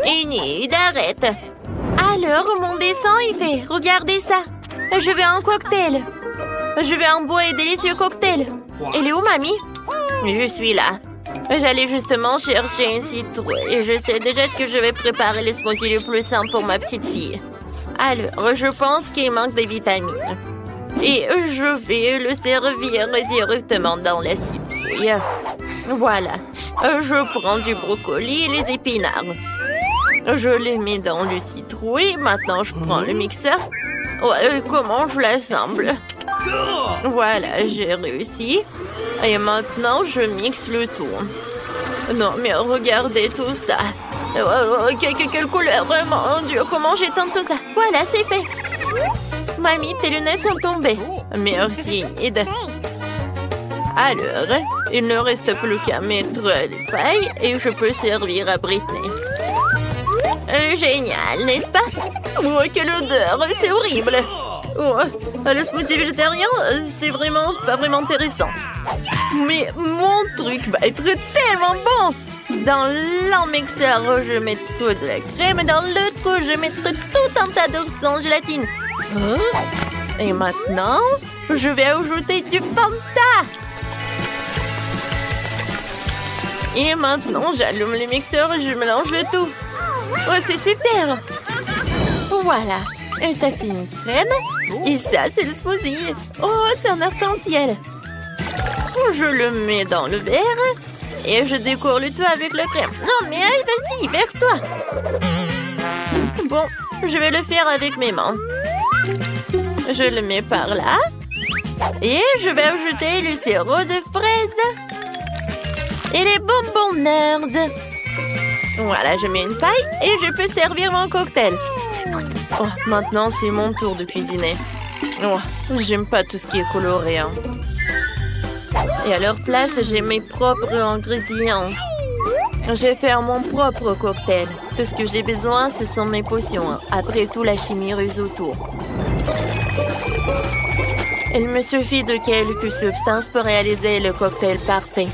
Enid, arrête. Alors, mon dessin est fait. Regardez ça. Je veux un cocktail. Je veux un beau et délicieux cocktail. Elle est où, mamie? Je suis là. J'allais justement chercher une citrouille et je sais déjà que je vais préparer le smoothie le plus simple pour ma petite fille. Alors, je pense qu'il manque des vitamines. Et je vais le servir directement dans la citrouille. Voilà. Je prends du brocoli et les épinards. Je les mets dans le citrouille. Maintenant, je prends le mixeur. Comment je l'assemble? Voilà, j'ai réussi. Et maintenant, je mixe le tout. Non, mais regardez tout ça. Quelle couleur, mon Dieu, comment j'éteins tout ça? Voilà, c'est fait. Mamie, tes lunettes sont tombées. Merci, Enid. Alors, il ne reste plus qu'à mettre les pailles et je peux servir à Britney. Génial, n'est-ce pas? Oh, quelle odeur, c'est horrible. Oh, le smoothie végétarien, c'est vraiment pas vraiment intéressant. Mais mon truc va être tellement bon. Dans l'un mixeur, je mettrai de la crème et dans l'autre, je mettrai tout un tas d'œufs sans gélatine. Et maintenant, je vais ajouter du Fanta. Et maintenant, j'allume le mixeur et je mélange le tout. Oh, c'est super. Voilà. Et ça, c'est une crème. Et ça, c'est le smoothie. Oh, c'est un arc-en-ciel. Je le mets dans le verre. Et je décore le tout avec la crème. Non, mais vas-y, verse-toi. Bon, je vais le faire avec mes mains. Je le mets par là. Et je vais ajouter le sirop de fraise. Et les bonbons nerds. Voilà, je mets une paille et je peux servir mon cocktail. Oh, maintenant, c'est mon tour de cuisiner. Oh, j'aime pas tout ce qui est coloré. Hein. Et à leur place, j'ai mes propres ingrédients. Je vais faire mon propre cocktail. Tout ce que j'ai besoin, ce sont mes potions. Après tout, la chimie résout tout. Il me suffit de quelques substances pour réaliser le cocktail parfait.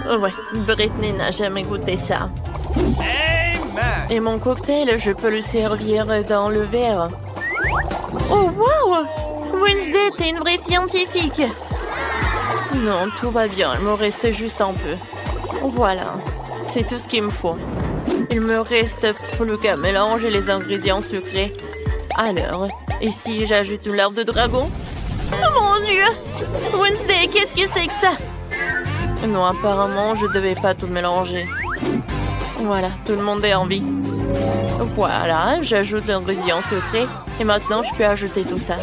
Ouais, Britney n'a jamais goûté ça. Et mon cocktail, je peux le servir dans le verre. Oh, wow! Wednesday, t'es une vraie scientifique. Non, tout va bien. Il me reste juste un peu. Voilà. C'est tout ce qu'il me faut. Il me reste plus qu'à mélanger les ingrédients sucrés. Alors, et si j'ajoute une larve de dragon? Oh mon Dieu! Wednesday, qu'est-ce que c'est que ça? Non, apparemment, je devais pas tout mélanger. Voilà, tout le monde est en vie. Voilà, j'ajoute l'ingrédient secret. Et maintenant, je peux ajouter tout ça.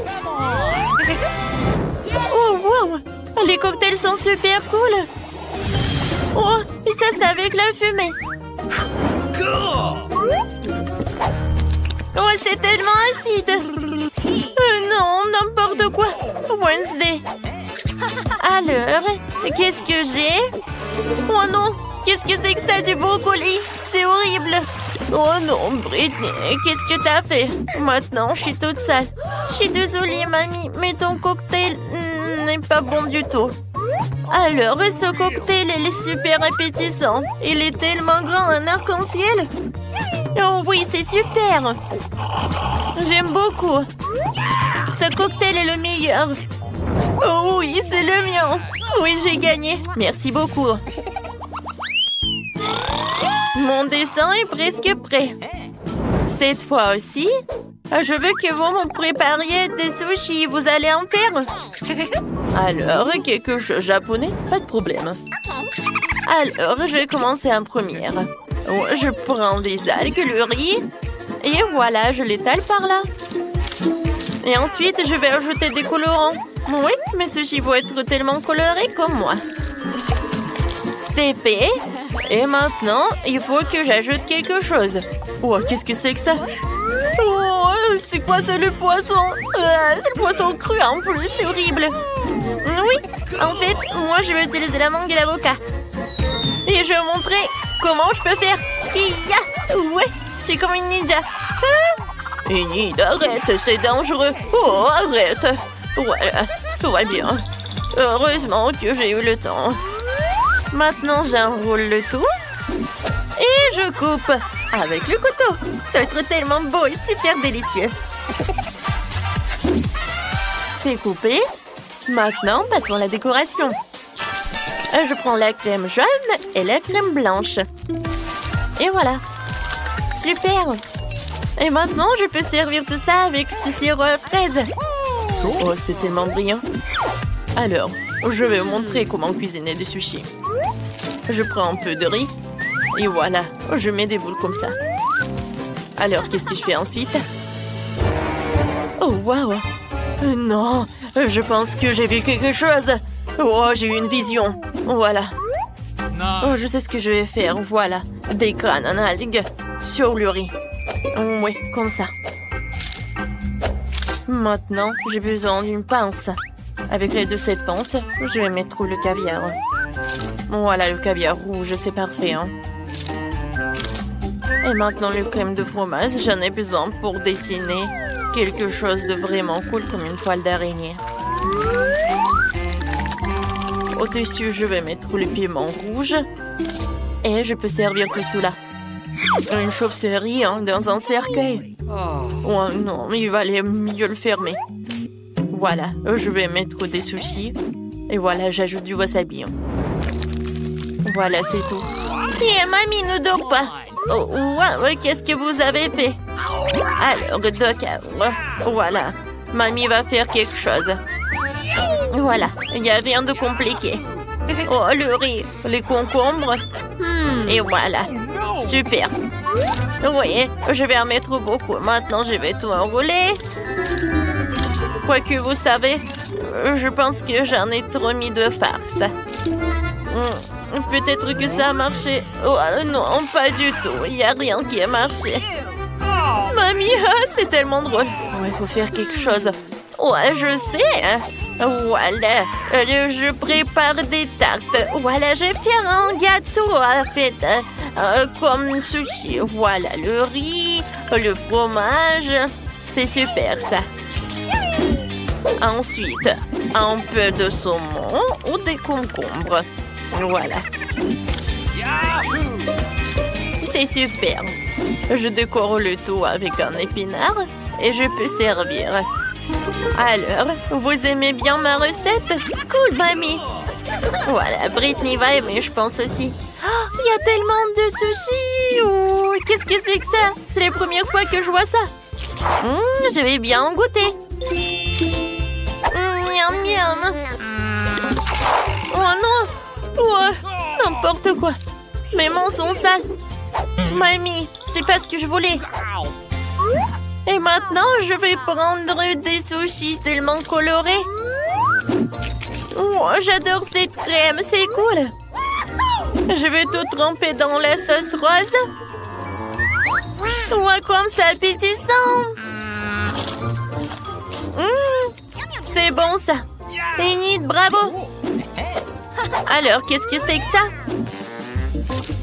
Oh, wow! Les cocktails sont super cool! Oh, et ça, c'est avec la fumée! Oh, c'est tellement acide! Non, n'importe quoi! Wednesday! Alors, qu'est-ce que j'ai? Oh non! Qu'est-ce que c'est que ça, du brocoli? C'est horrible! Oh non, Britney, qu'est-ce que t'as fait? Maintenant, je suis toute sale. Je suis désolée, mamie, mais ton cocktail n'est pas bon du tout. Alors, ce cocktail, il est super appétissant. Il est tellement grand, un arc-en-ciel. Oh oui, c'est super. J'aime beaucoup. Ce cocktail est le meilleur. Oh oui, c'est le mien. Oui, j'ai gagné. Merci beaucoup. Mon dessin est presque prêt. Cette fois aussi, je veux que vous me prépariez des sushis. Vous allez en faire? Alors, quelque chose de japonais? Pas de problème. Alors, je vais commencer en première. Je prends des algues, le riz. Et voilà, je l'étale par là. Et ensuite, je vais ajouter des colorants. Oui, mes sushis vont être tellement colorés comme moi. C'est fait. Et maintenant, il faut que j'ajoute quelque chose. Oh, qu'est-ce que c'est que ça? Oh, c'est quoi ça, le poisson? C'est le poisson cru en plus, c'est horrible. Oui, en fait, moi je vais utiliser la mangue et l'avocat. Et je vais vous montrer comment je peux faire. Kia! Ouais, je suis comme une ninja. Ah! Enid, arrête, c'est dangereux. Oh, arrête. Voilà, tout va bien. Heureusement que j'ai eu le temps. Maintenant, j'enroule le tout. Et je coupe avec le couteau. Ça va être tellement beau et super délicieux. C'est coupé. Maintenant, passons à la décoration. Je prends la crème jaune et la crème blanche. Et voilà. Super. Et maintenant, je peux servir tout ça avec ce sirop à fraises. Oh, c'est tellement brillant. Alors, je vais vous montrer comment cuisiner du sushi. Je prends un peu de riz. Et voilà, je mets des boules comme ça. Alors, qu'est-ce que je fais ensuite? Oh, waouh! Non, je pense que j'ai vu quelque chose. Oh, j'ai eu une vision. Voilà. Oh, je sais ce que je vais faire. Voilà, des crânes en algues sur le riz. Oui, comme ça. Maintenant, j'ai besoin d'une pince. Avec l'aide de cette pince, je vais mettre le caviar. Voilà, le caviar rouge, c'est parfait. Hein? Et maintenant, le crème de fromage, j'en ai besoin pour dessiner quelque chose de vraiment cool comme une toile d'araignée. Au-dessus, je vais mettre le piment rouge. Et je peux servir tout cela. Une chauve-souris hein, dans un cercueil. Oh non, il valait mieux le fermer. Voilà, je vais mettre des sushis. Et voilà, j'ajoute du wasabi. Voilà, c'est tout. Et mamie ne dort pas. Oh, ouais, qu'est-ce que vous avez fait? Alors, d'accord. Voilà, mamie va faire quelque chose. Voilà, il n'y a rien de compliqué. Oh, le riz, les concombres. Et voilà, super. Oui, je vais en mettre beaucoup. Maintenant, je vais tout enrouler. Quoique, vous savez, je pense que j'en ai trop mis de farce. Peut-être que ça a marché. Oh non, pas du tout. Il n'y a rien qui a marché. Mamie, c'est tellement drôle. Il faut faire quelque chose. Ouais, je sais. Voilà, je prépare des tartes. Voilà, je vais faire un gâteau en fait, comme sushi. Voilà, le riz, le fromage. C'est super ça. Ensuite, un peu de saumon ou des concombres. Voilà. C'est super. Je décore le tout avec un épinard et je peux servir. Alors, vous aimez bien ma recette? Cool, mamie. Voilà, Brittany va aimer, je pense aussi. Oh, il y a tellement de sushis. Oh, qu'est-ce que c'est que ça? C'est la première fois que je vois ça. Je vais bien en goûter. Miam, miam. Oh non. Oh, n'importe quoi. Mes mains sont sales. Mamie, c'est pas ce que je voulais. Et maintenant, je vais prendre des sushis tellement colorés. Oh, j'adore cette crème, c'est cool. Je vais tout tremper dans la sauce rose. Ouais, comme ça, appétissant. C'est bon, ça. Enid, bravo. Alors, qu'est-ce que c'est que ça?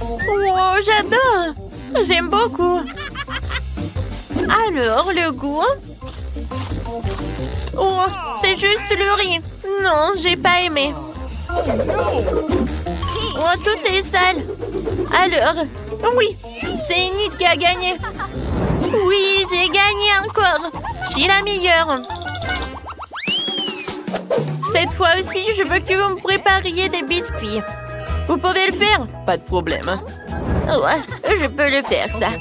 Oh, j'adore. J'aime beaucoup. Alors, le goût? Oh, c'est juste le riz. Non, j'ai pas aimé. Oh, tout est sale. Alors, oui, c'est Enid qui a gagné. Oui, j'ai gagné encore. Je suis la meilleure. Cette fois aussi, je veux que vous me prépariez des biscuits. Vous pouvez le faire? Pas de problème. Ouais, je peux le faire, ça.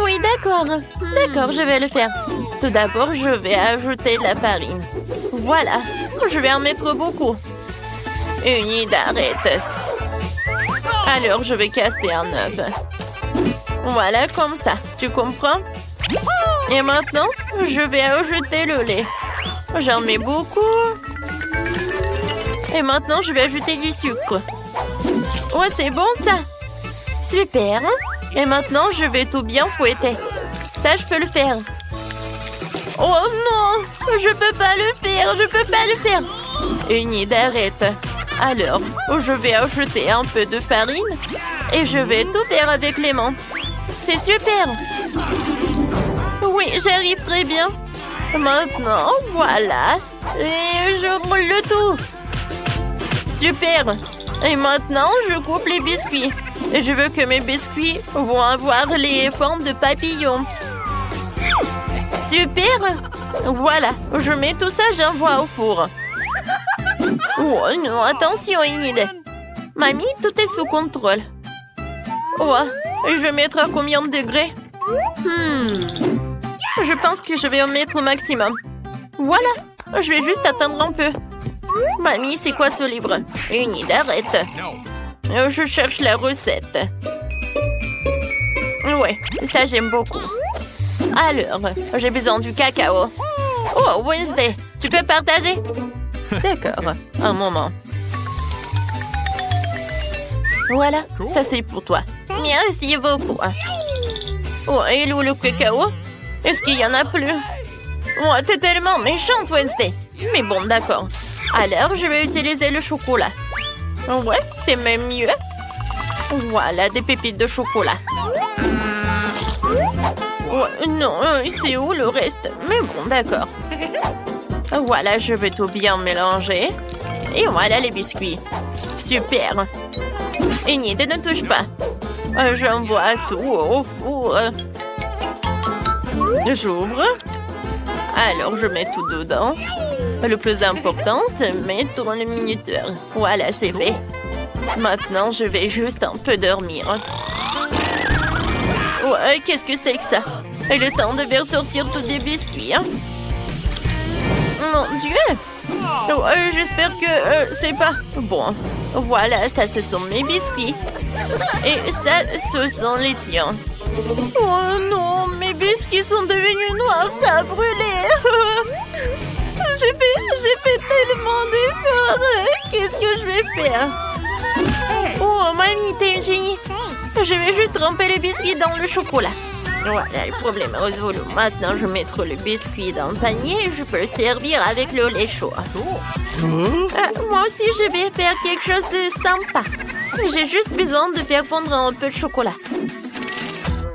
Oui, d'accord. D'accord, je vais le faire. Tout d'abord, je vais ajouter la farine. Voilà, je vais en mettre beaucoup. Enid, arrête. Alors, je vais casser un œuf. Voilà, comme ça. Tu comprends? Et maintenant, je vais ajouter le lait. J'en mets beaucoup. Et maintenant, je vais ajouter du sucre. Ouais, c'est bon, ça. Super. Et maintenant, je vais tout bien fouetter. Ça, je peux le faire. Oh non, je peux pas le faire, je peux pas le faire. Enid, arrête. Alors, je vais ajouter un peu de farine et je vais tout faire avec les mains. C'est super. Oui, j'arrive très bien. Maintenant, voilà. Et je roule le tout. Super. Et maintenant, je coupe les biscuits. Et je veux que mes biscuits vont avoir les formes de papillons. Super! Voilà, je mets tout ça, j'envoie au four. Oh non, attention Enid. Mamie, tout est sous contrôle. Oh, je vais mettre à combien de degrés? Je pense que je vais en mettre au maximum. Voilà, je vais juste attendre un peu. Mamie, c'est quoi ce livre? Enid, arrête. Je cherche la recette. Ouais, ça j'aime beaucoup. Alors, j'ai besoin du cacao. Oh, Wednesday, tu peux partager? D'accord, un moment. Voilà, ça c'est pour toi. Merci beaucoup. Oh, et où le cacao? Est-ce qu'il y en a plus? Oh, t'es tellement méchante, Wednesday. Mais bon, d'accord. Alors, je vais utiliser le chocolat. Ouais, c'est même mieux. Voilà, des pépites de chocolat. Oh, non, c'est où le reste? Mais bon, d'accord. Voilà, je vais tout bien mélanger. Et voilà les biscuits. Super. Enid, ne touche pas. J'envoie tout au four. J'ouvre. Alors, je mets tout dedans. Le plus important, c'est mettre le minuteur. Voilà, c'est fait. Maintenant, je vais juste un peu dormir. Ouais, qu'est-ce que c'est que ça? Et le temps de faire sortir tous les biscuits, hein? Mon Dieu! J'espère que c'est pas... Bon, voilà, ça, ce sont mes biscuits. Et ça, ce sont les tiens. Oh non, mes biscuits sont devenus noirs, ça a brûlé. J'ai fait tellement d'efforts. Qu'est-ce que je vais faire? Oh, mamie, t'es une génie. Je vais juste tremper les biscuits dans le chocolat. Voilà, le problème est résolu. Maintenant, je vais mettre le biscuit dans le panier et je peux le servir avec le lait chaud. Moi aussi, je vais faire quelque chose de sympa. J'ai juste besoin de faire fondre un peu de chocolat.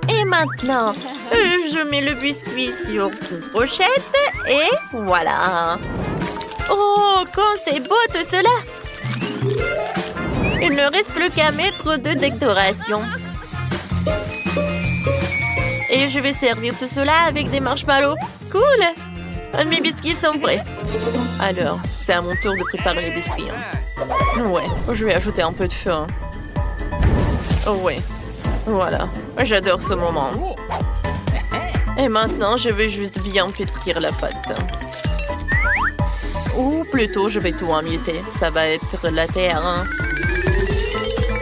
Et maintenant, je mets le biscuit sur cette brochette et voilà. Oh, quand c'est beau tout cela! Il ne reste plus qu'à mettre de décoration. Et je vais servir tout cela avec des marshmallows. Cool! Mes biscuits sont prêts. Alors, c'est à mon tour de préparer les biscuits. Hein. Ouais, je vais ajouter un peu de feu. Hein. Oh ouais, voilà. J'adore ce moment. Et maintenant, je vais juste bien pétrir la pâte. Ou plutôt, je vais tout emietter. Ça va être la terre. Hein.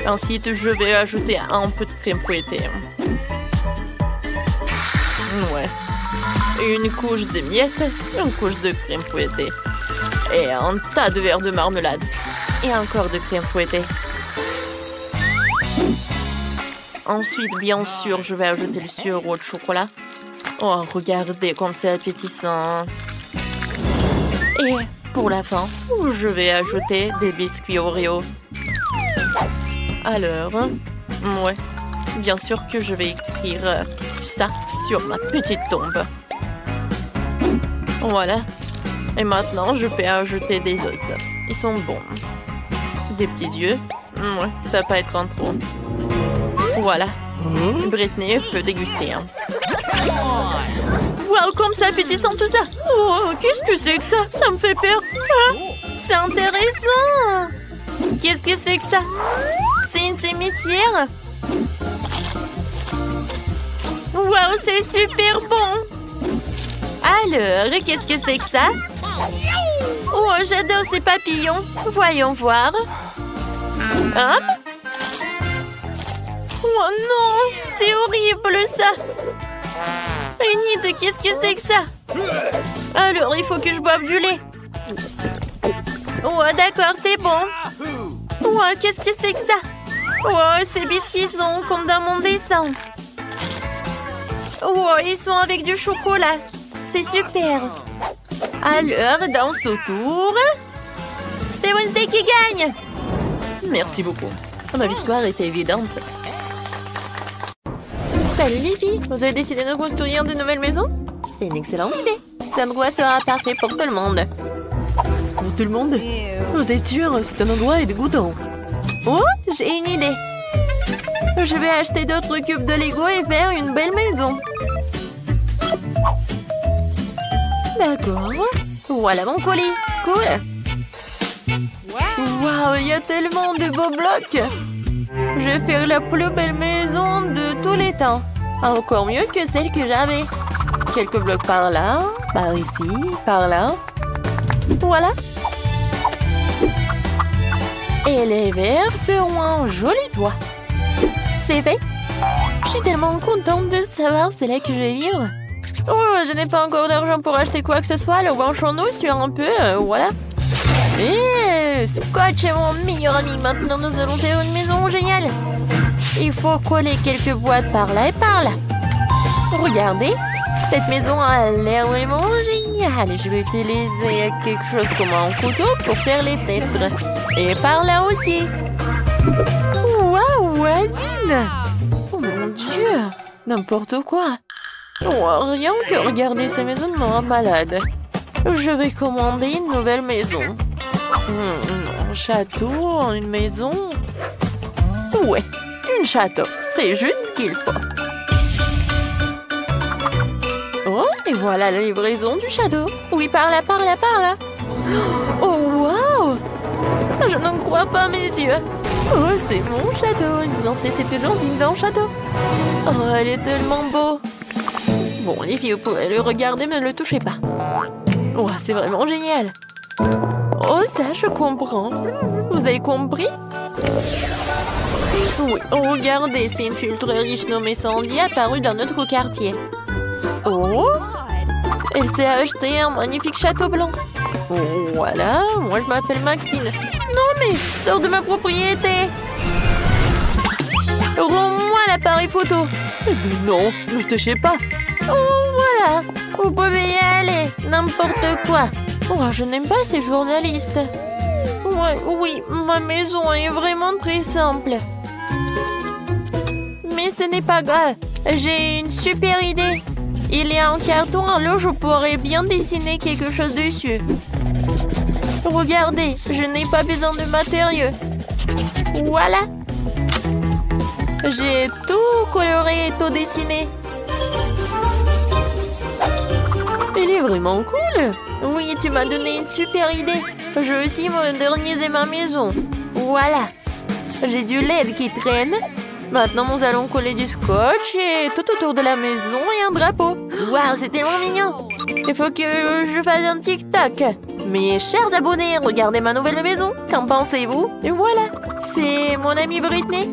Ensuite, je vais ajouter un peu de crème fouettée. Ouais. Une couche de miettes, une couche de crème fouettée. Et un tas de verres de marmelade. Et encore de crème fouettée. Ensuite, bien sûr, je vais ajouter le sirop de chocolat. Oh, regardez comme c'est appétissant. Et pour la fin, je vais ajouter des biscuits Oreo. Alors, ouais, bien sûr que je vais écrire ça sur ma petite tombe. Voilà. Et maintenant, je peux ajouter des os. Ils sont bons. Des petits yeux. Ouais, ça va pas être en trop. Voilà. Brittany peut déguster. Hein. Wow, comme c'est appétissant tout ça. Oh, qu'est-ce que c'est que ça? Ça me fait peur. Ah, c'est intéressant. Qu'est-ce que c'est que ça? C'est une cimetière. Wow, c'est super bon. Alors, qu'est-ce que c'est que ça? Oh, j'adore ces papillons. Voyons voir. Oh non, c'est horrible ça. Enid, qu'est-ce que c'est que ça? Alors, il faut que je boive du lait. Oh, d'accord, c'est bon. Oh, qu'est-ce que c'est que ça? Oh, ces biscuits sont comme dans mon dessin. Oh, ils sont avec du chocolat. C'est super. Alors, danse autour. C'est Wednesday qui gagne. Merci beaucoup. Ma victoire était évidente. Salut les filles, vous avez décidé de construire de nouvelles maisons? C'est une excellente idée. Cet endroit sera parfait pour tout le monde. Pour tout le monde? Vous êtes sûr? C'est un endroit dégoûtant. Oh, j'ai une idée. Je vais acheter d'autres cubes de Lego et faire une belle maison. D'accord. Voilà mon colis. Cool. Waouh, il y a tellement de beaux blocs. Je vais faire la plus belle maison de tous les temps. Encore mieux que celle que j'avais. Quelques blocs par là, par ici, par là. Voilà. Et les verres feront un joli toit. C'est fait. Je suis tellement contente de savoir c'est là que je vais vivre. Oh, je n'ai pas encore d'argent pour acheter quoi que ce soit. Alors branchons-nous sur un peu. Voilà. Et Scotch est mon meilleur ami. Maintenant, nous allons faire une maison géniale. Il faut coller quelques boîtes par là et par là. Regardez. Cette maison a l'air vraiment géniale. Je vais utiliser quelque chose comme un couteau pour faire les fenêtres. Et par là aussi. Waouh, voisine! Oh mon Dieu! N'importe quoi. Oh, rien que regarder ces maisons me rend malade. Je vais commander une nouvelle maison. Un château, une maison. Ouais, un château. C'est juste ce qu'il faut. Oh, et voilà la livraison du château. Oui, par là, par là, par là. Oh, waouh! Je n'en crois pas mes yeux. Oh, c'est mon château. Non, c'était toujours digne d'un château. Oh, elle est tellement beau. Bon, les filles, vous pouvez le regarder, mais ne le touchez pas. Oh, c'est vraiment génial. Oh, ça, je comprends. Vous avez compris? Oui, oh, regardez, c'est une fille très riche nommée Sandy apparue dans notre quartier. Oh, elle s'est acheté un magnifique château blanc. Oh, voilà, moi je m'appelle Maxine. Non mais, sors de ma propriété. Rends-moi l'appareil photo. Mais non, ne touchez pas. Oh, voilà, vous pouvez y aller, n'importe quoi. Oh, je n'aime pas ces journalistes. Ouais, oui, ma maison est vraiment très simple. Mais ce n'est pas grave, j'ai une super idée. Il y a un carton, alors je pourrais bien dessiner quelque chose dessus. Regardez, je n'ai pas besoin de matériaux. Voilà. J'ai tout coloré et tout dessiné. Il est vraiment cool. Oui, tu m'as donné une super idée. Je vais aussi moderniser ma maison. Voilà. J'ai du LED qui traîne. Maintenant, nous allons coller du scotch et tout autour de la maison et un drapeau. Waouh, c'est tellement mignon. Il faut que je fasse un TikTok. Mes chers abonnés, regardez ma nouvelle maison. Qu'en pensez-vous? Et voilà, c'est mon amie Britney.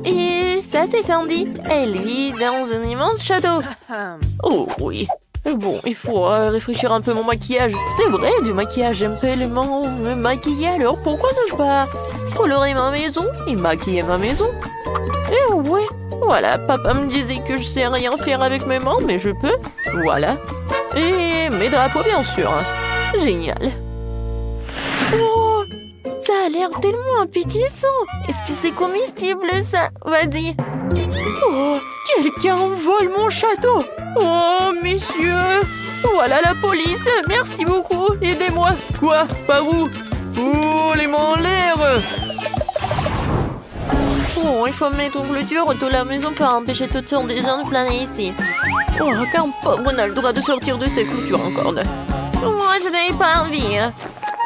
Et ça, c'est Sandy. Elle vit dans un immense château. Oh oui. Bon, il faut réfléchir un peu mon maquillage. C'est vrai, du maquillage, j'aime tellement me maquiller. Alors pourquoi ne pas colorer ma maison et maquiller ma maison? Et ouais, voilà, papa me disait que je sais rien faire avec mes mains, mais je peux. Voilà. Et mes drapeaux, bien sûr. Génial. Oh, ça a l'air tellement appétissant. Est-ce que c'est comestible, ça? Vas-y. Oh, quelqu'un vole mon château. Oh, messieurs. Voilà la police. Merci beaucoup. Aidez-moi. Quoi? Par où? Oh, les mains en l'air. Oh, il faut mettre une clôture autour de la maison pour empêcher toutes sortes de gens de flâner ici. Oh, qu'un pauvre n'a le droit de sortir de cette clôture encore. Moi, je n'avais pas envie.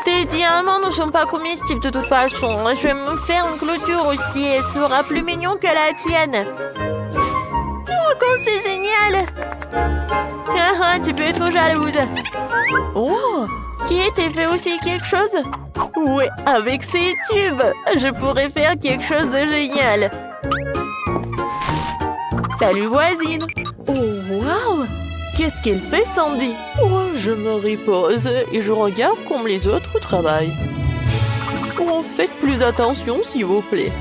Tes diamants ne sont pas comestibles de toute façon. Je vais me faire une clôture aussi. Elle sera plus mignon que la tienne. Oh, comme c'est génial! Ah, tu peux être jalouse. Oh, qui était fait aussi quelque chose? Ouais, avec ces tubes, je pourrais faire quelque chose de génial. Salut voisine. Oh, waouh! Qu'est-ce qu'elle fait, Sandy? Oh, je me repose et je regarde comme les autres travaillent. Oh, faites plus attention, s'il vous plaît.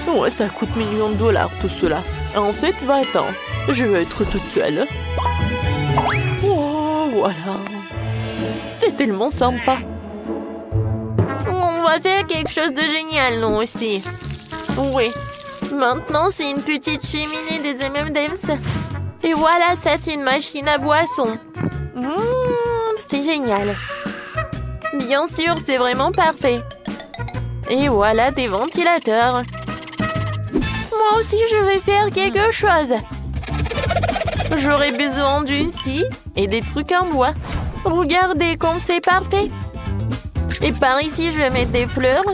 Oh, ça coûte millions de dollars, tout cela. En fait, va-t'en. Je veux être toute seule. Oh, voilà. C'est tellement sympa. On va faire quelque chose de génial, nous aussi. Oui. Maintenant, c'est une petite cheminée des M&M's. Et voilà, ça, c'est une machine à boisson. C'est génial. Bien sûr, c'est vraiment parfait. Et voilà des ventilateurs. Moi aussi, je vais faire quelque chose. J'aurai besoin d'une scie et des trucs en bois. Regardez comme c'est parfait. Et par ici, je vais mettre des fleurs.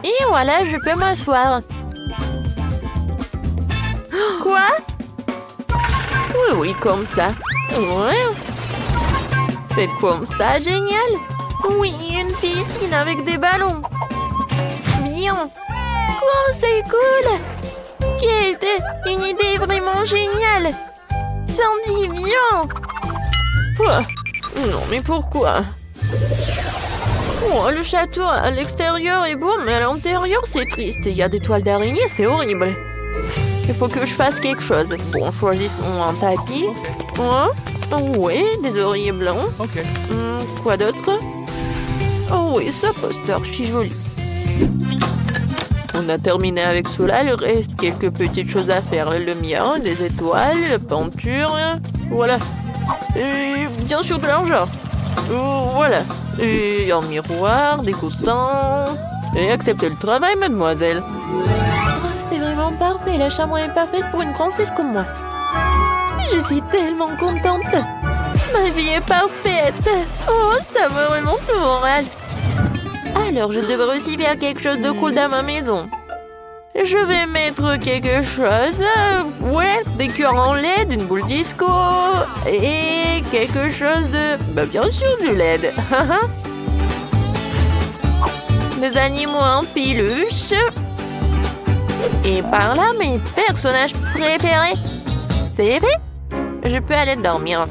Et voilà, je peux m'asseoir. Quoi? Oui, oui, comme ça. Ouais. Faites comme ça, génial. Oui, une piscine avec des ballons. Bien. Oh, c'est cool. Kate, une idée vraiment géniale. Sandy, viens. Quoi? Non, mais pourquoi? Oh, le château à l'extérieur est beau, mais à l'intérieur, c'est triste. Il y a des toiles d'araignée, c'est horrible. Il faut que je fasse quelque chose. Bon, choisissons un tapis. Oh, oui, des oreillers blancs. Ok. Quoi d'autre? Oh oui, ce poster, c'est joli. On a terminé avec cela, il reste quelques petites choses à faire. La lumière, des étoiles, la peinture, voilà. Et bien sûr de l'argent. Voilà. Et un miroir, des coussins. Et acceptez le travail, mademoiselle. Oh, c'est vraiment parfait, la chambre est parfaite pour une princesse comme moi. Je suis tellement contente. Ma vie est parfaite. Oh, ça me remonte le moral. Alors, je devrais aussi faire quelque chose de cool dans ma maison. Je vais mettre quelque chose. Ouais, des cœurs en LED, une boule disco. Et quelque chose de... Bah, bien sûr, du LED. Des animaux en peluche. Et par là, mes personnages préférés. C'est vrai? Je peux aller dormir.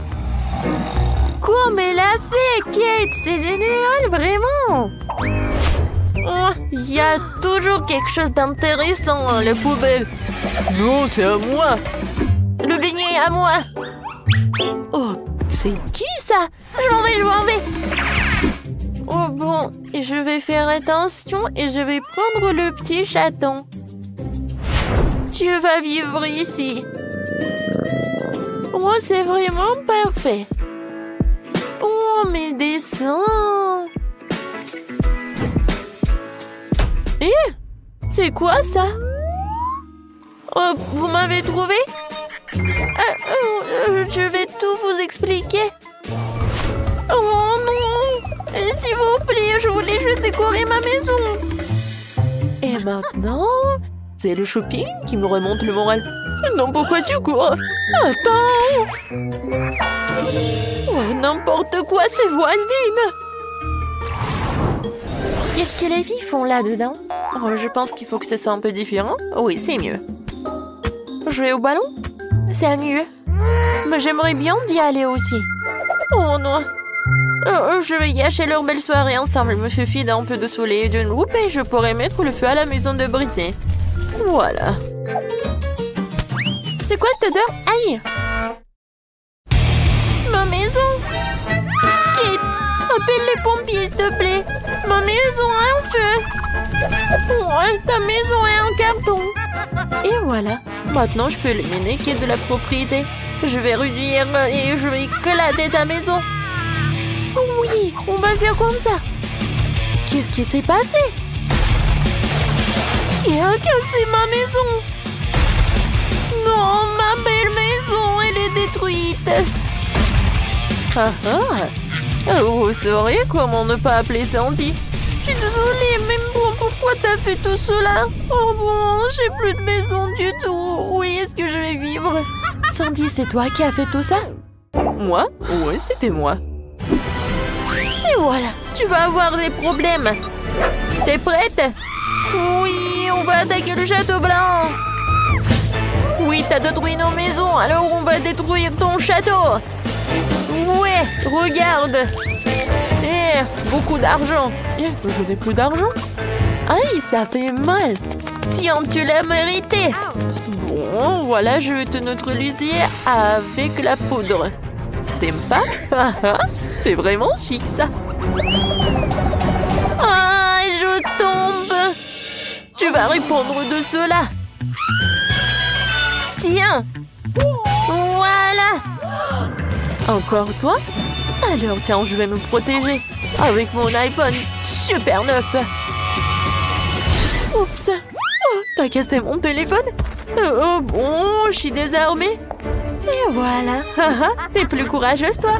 Comme elle a fait, Kate! C'est génial, vraiment! Oh, il y a toujours quelque chose d'intéressant dans la poubelle. Non, c'est à moi. Le beignet est à moi. Oh, c'est qui ça? Je m'en vais. Oh bon, je vais faire attention et je vais prendre le petit chaton. Tu vas vivre ici. Oh, c'est vraiment parfait. Oh, mes dessins. C'est quoi ça? Oh, vous m'avez trouvé? Je vais tout vous expliquer. Oh non! S'il vous plaît, je voulais juste décorer ma maison. Et maintenant, c'est le shopping qui me remonte le moral. Non, pourquoi tu cours? Attends! Oh, n'importe quoi, c'est voisine! Qu'est-ce que les filles font là-dedans? Oh, je pense qu'il faut que ce soit un peu différent. Oui, c'est mieux. Jouer au ballon? C'est mieux. Mais j'aimerais bien d'y aller aussi. Oh non. Je vais gâcher leur belle soirée ensemble. Il me suffit d'un peu de soleil et d'une loupe et je pourrai mettre le feu à la maison de Britney. Voilà. C'est quoi cette odeur? Aïe! Ma maison! Kate, appelle les pompiers, s'il te plaît. Ma maison a un feu. Ouais, ta maison est en carton. Et voilà. Maintenant, je peux éliminer Kate de la propriété. Je vais réduire et je vais éclater ta maison. Oui, on va faire comme ça. Qu'est-ce qui s'est passé? Qui a cassé ma maison? Non, ma belle maison, elle est détruite. Vous sauriez comment ne pas appeler Sandy? Je suis désolée, mais bon, pourquoi t'as fait tout cela? Oh bon, j'ai plus de maison du tout. Où est-ce que je vais vivre? Sandy, c'est toi qui as fait tout ça? Moi? Oui, c'était moi. Et voilà, tu vas avoir des problèmes. T'es prête? Oui, on va attaquer le château blanc. Oui, t'as détruit nos maisons, alors on va détruire ton château. Ouais, regarde. Beaucoup d'argent. Je n'ai plus d'argent. Aïe, ça fait mal. Tiens, tu l'as mérité. Bon, voilà, je vais te neutraliser avec la poudre. T'aimes pas? C'est vraiment chic, ça. Ah, je tombe. Tu vas répondre de cela. Tiens. Voilà. Encore toi? Alors, tiens, je vais me protéger avec mon iPhone super neuf. Oups. Oh, t'as cassé mon téléphone? Oh bon, je suis désarmée. Et voilà. T'es plus courageuse, toi.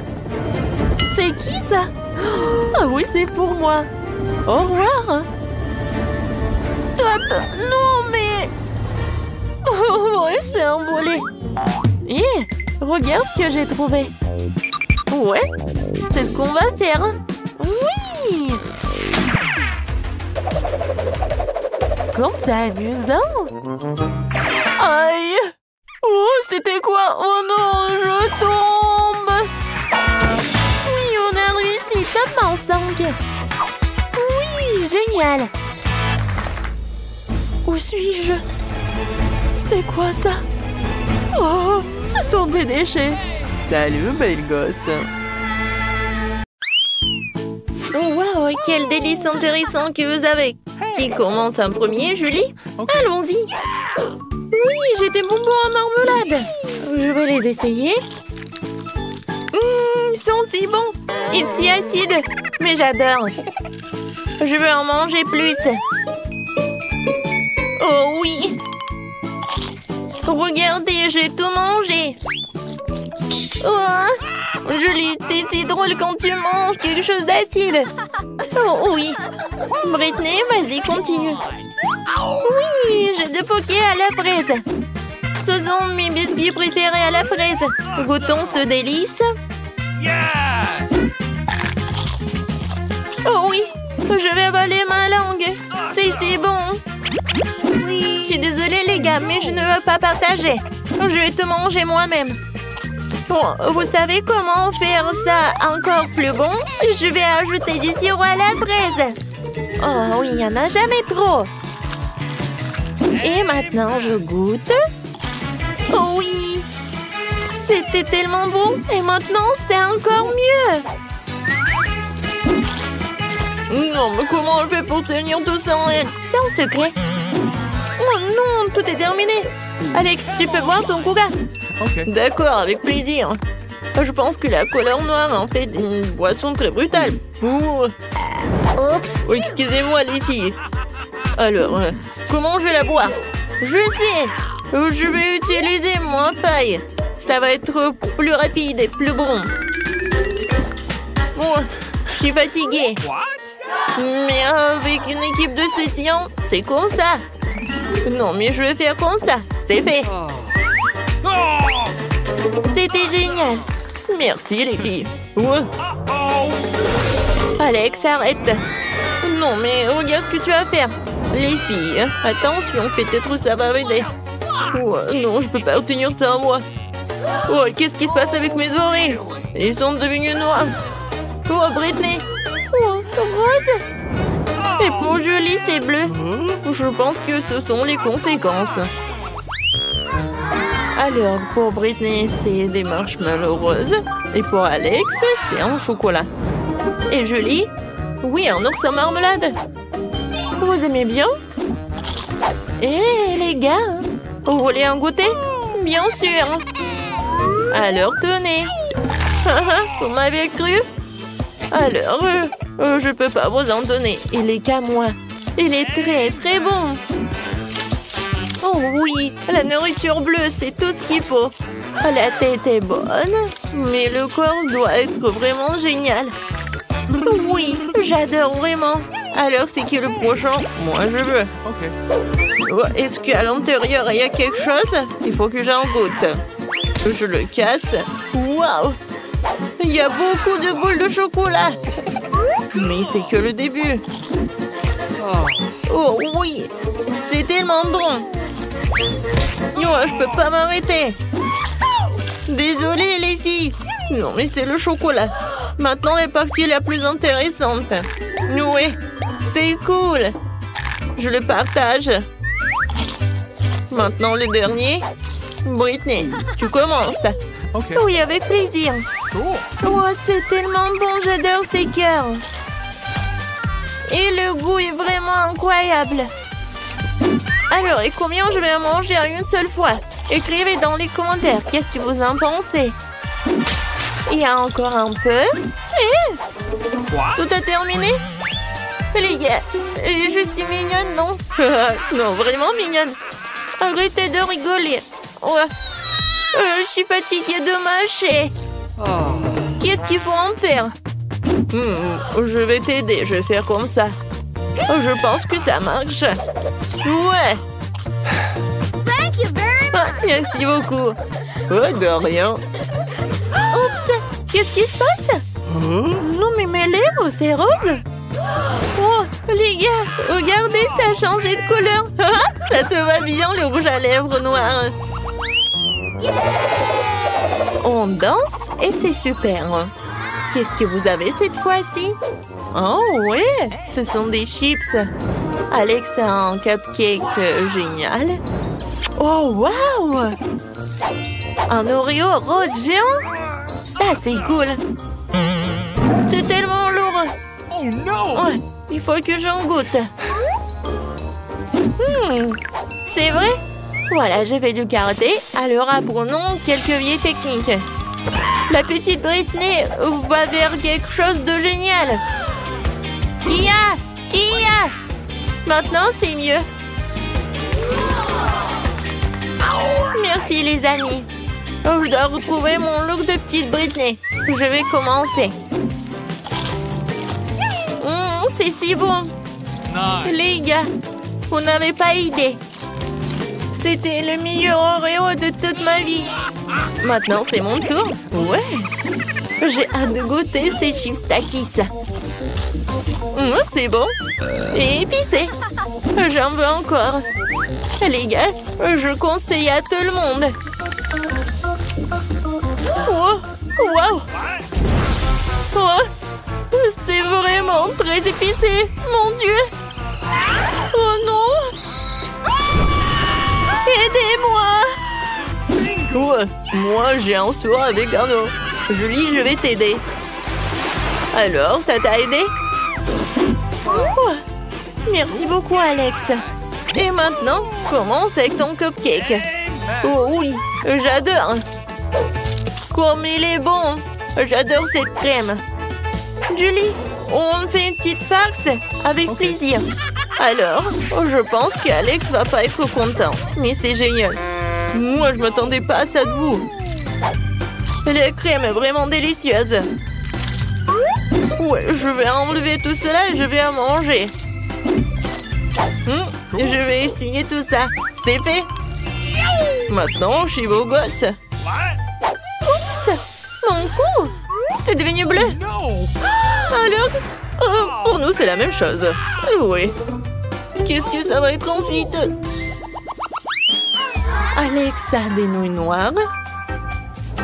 C'est qui, ça? Ah oui, c'est pour moi. Au revoir. Top. Non, mais... Oh, ouais, c'est envolé. Hé, regarde ce que j'ai trouvé. Ouais, c'est ce qu'on va faire. Oui. Comme c'est amusant. Aïe. Oh, c'était quoi? Oh non, je tombe. Oui, on a réussi. Top en 5. Oui, génial. Où suis-je? C'est quoi ça? Oh, ce sont des déchets. Salut, belle gosse. Oh, wow, quel délice intéressant que vous avez. Qui commence en premier, Julie? Okay. Allons-y. Oui, j'ai des bonbons à marmelade. Je vais les essayer. Ils sont si bons. Et si acides. Mais j'adore. Je veux en manger plus. Oh oui. Regardez, j'ai tout mangé. Oh, Julie, t'es si drôle quand tu manges quelque chose d'acide. Oh oui. Britney, vas-y, continue. Oui, j'ai deux pokés à la fraise. Ce sont mes biscuits préférés à la fraise. Goûtons ce délice. Oh oui, je vais avaler ma langue. C'est si bon. Je suis désolée les gars, mais je ne veux pas partager. Je vais tout manger moi-même. Bon, vous savez comment faire ça encore plus bon? Je vais ajouter du sirop à la fraise. Oh oui, il n'y en a jamais trop. Et maintenant, je goûte. Oh oui! C'était tellement bon. Et maintenant, c'est encore mieux. Non, mais comment on fait pour tenir tout ça en elle? C'est un secret. Oh non, tout est terminé. Alex, tu peux boire ton coca? Okay. D'accord, avec plaisir. Je pense que la couleur noire en fait une boisson très brutale. Oh. Oups. Oh, excusez-moi les filles. Alors, comment je vais la boire? Je sais. Je vais utiliser mon paille. Ça va être plus rapide et plus bon. Bon, je suis fatiguée. Mais avec une équipe de soutien, c'est comme ça. Non, mais je vais faire comme ça. C'est fait. C'était génial. Merci les filles. Ouais. Alex, arrête. Non, mais regarde ce que tu vas faire. Les filles, attention, peut-être ça va m'aider. Oh, non, je peux pas obtenir ça à moi. Oh, qu'est-ce qui se passe avec mes oreilles? Ils sont devenus noirs. Oh, Britney. Oh, rose. Et pour Julie, c'est bleu. Je pense que ce sont les conséquences. Alors, pour Britney, c'est des marshmallows roses. Et pour Alex, c'est un chocolat. Et Julie? Oui, un ours en marmelade. Vous aimez bien? Eh, les gars, vous voulez un goûter? Bien sûr. Alors, tenez. Vous m'avez cru? Alors, je peux pas vous en donner. Il est qu'à moi. Il est très, très bon. Oh oui, la nourriture bleue, c'est tout ce qu'il faut. La tête est bonne, mais le corps doit être vraiment génial. Oui, j'adore vraiment. Alors, c'est qui le prochain? Moi, je veux. Ok. Oh, est-ce qu'à l'intérieur, il y a quelque chose? Il faut que j'en goûte. Je le casse. Waouh! Il y a beaucoup de boules de chocolat. Mais c'est que le début. Oh oui, c'est tellement bon. Oh, je peux pas m'arrêter. Désolée les filles. Non mais c'est le chocolat. Maintenant la partie la plus intéressante. Oui, c'est cool. Je le partage. Maintenant le dernier. Britney, tu commences. Okay. Oui, avec plaisir. Oh, c'est tellement bon, j'adore ces cœurs. Et le goût est vraiment incroyable. Alors, et combien je vais en manger en une seule fois? Écrivez dans les commentaires, qu'est-ce que vous en pensez? Il y a encore un peu. Et tout a terminé? Les gars, je suis mignonne, non? Non, vraiment mignonne. Arrêtez de rigoler. Ouais. Je suis fatiguée de mâcher. Qu'est-ce qu'il faut en faire? Je vais t'aider, je vais faire comme ça. Je pense que ça marche. Ouais. Ah, merci beaucoup. Oh, de rien. Oups, qu'est-ce qui se passe? Non, mais mes lèvres, c'est rose. Oh, les gars, regardez, ça a changé de couleur. Ça te va bien, le rouge à lèvres noir. On danse et c'est super. Qu'est-ce que vous avez cette fois-ci? Oh, ouais, ce sont des chips. Alex a un cupcake génial. Oh, wow! Un Oreo rose géant? Ça, c'est cool. C'est tellement lourd. Oh non! Ouais, il faut que j'en goûte. C'est vrai? Voilà, j'ai fait du karaté. Alors, apprenons quelques vieilles techniques. La petite Britney va vers quelque chose de génial. Kia! Kia! Maintenant, c'est mieux. Merci, les amis. Je dois retrouver mon look de petite Britney. Je vais commencer. C'est si bon. Les gars, vous n'avez pas idée. C'était le meilleur Oreo de toute ma vie. Maintenant, c'est mon tour. Ouais. J'ai hâte de goûter ces chips Takis. C'est bon. Et épicé. J'en veux encore. Les gars, je conseille à tout le monde. Oh, wow. Oh, c'est vraiment très épicé. Mon Dieu. Oh non. Aidez-moi. Ouais, moi, j'ai un seau avec un eau. Julie, je vais t'aider. Alors, ça t'a aidé? Oh, merci beaucoup, Alex. Et maintenant, commence avec ton cupcake. Oh oui, j'adore. Comme il est bon. J'adore cette crème. Julie, on fait une petite farce avec plaisir. Alors, je pense qu'Alex va pas être content. Mais c'est génial. Moi, je m'attendais pas à ça de vous. La crème est vraiment délicieuse. Ouais, je vais enlever tout cela et je vais en manger. Je vais essuyer tout ça. C'est fait. Maintenant, je suis beau gosse. Oups! Mon cou! C'est devenu bleu. Alors, pour nous, c'est la même chose. Oui. Qu'est-ce que ça va être ensuite? Alex a des nouilles noires.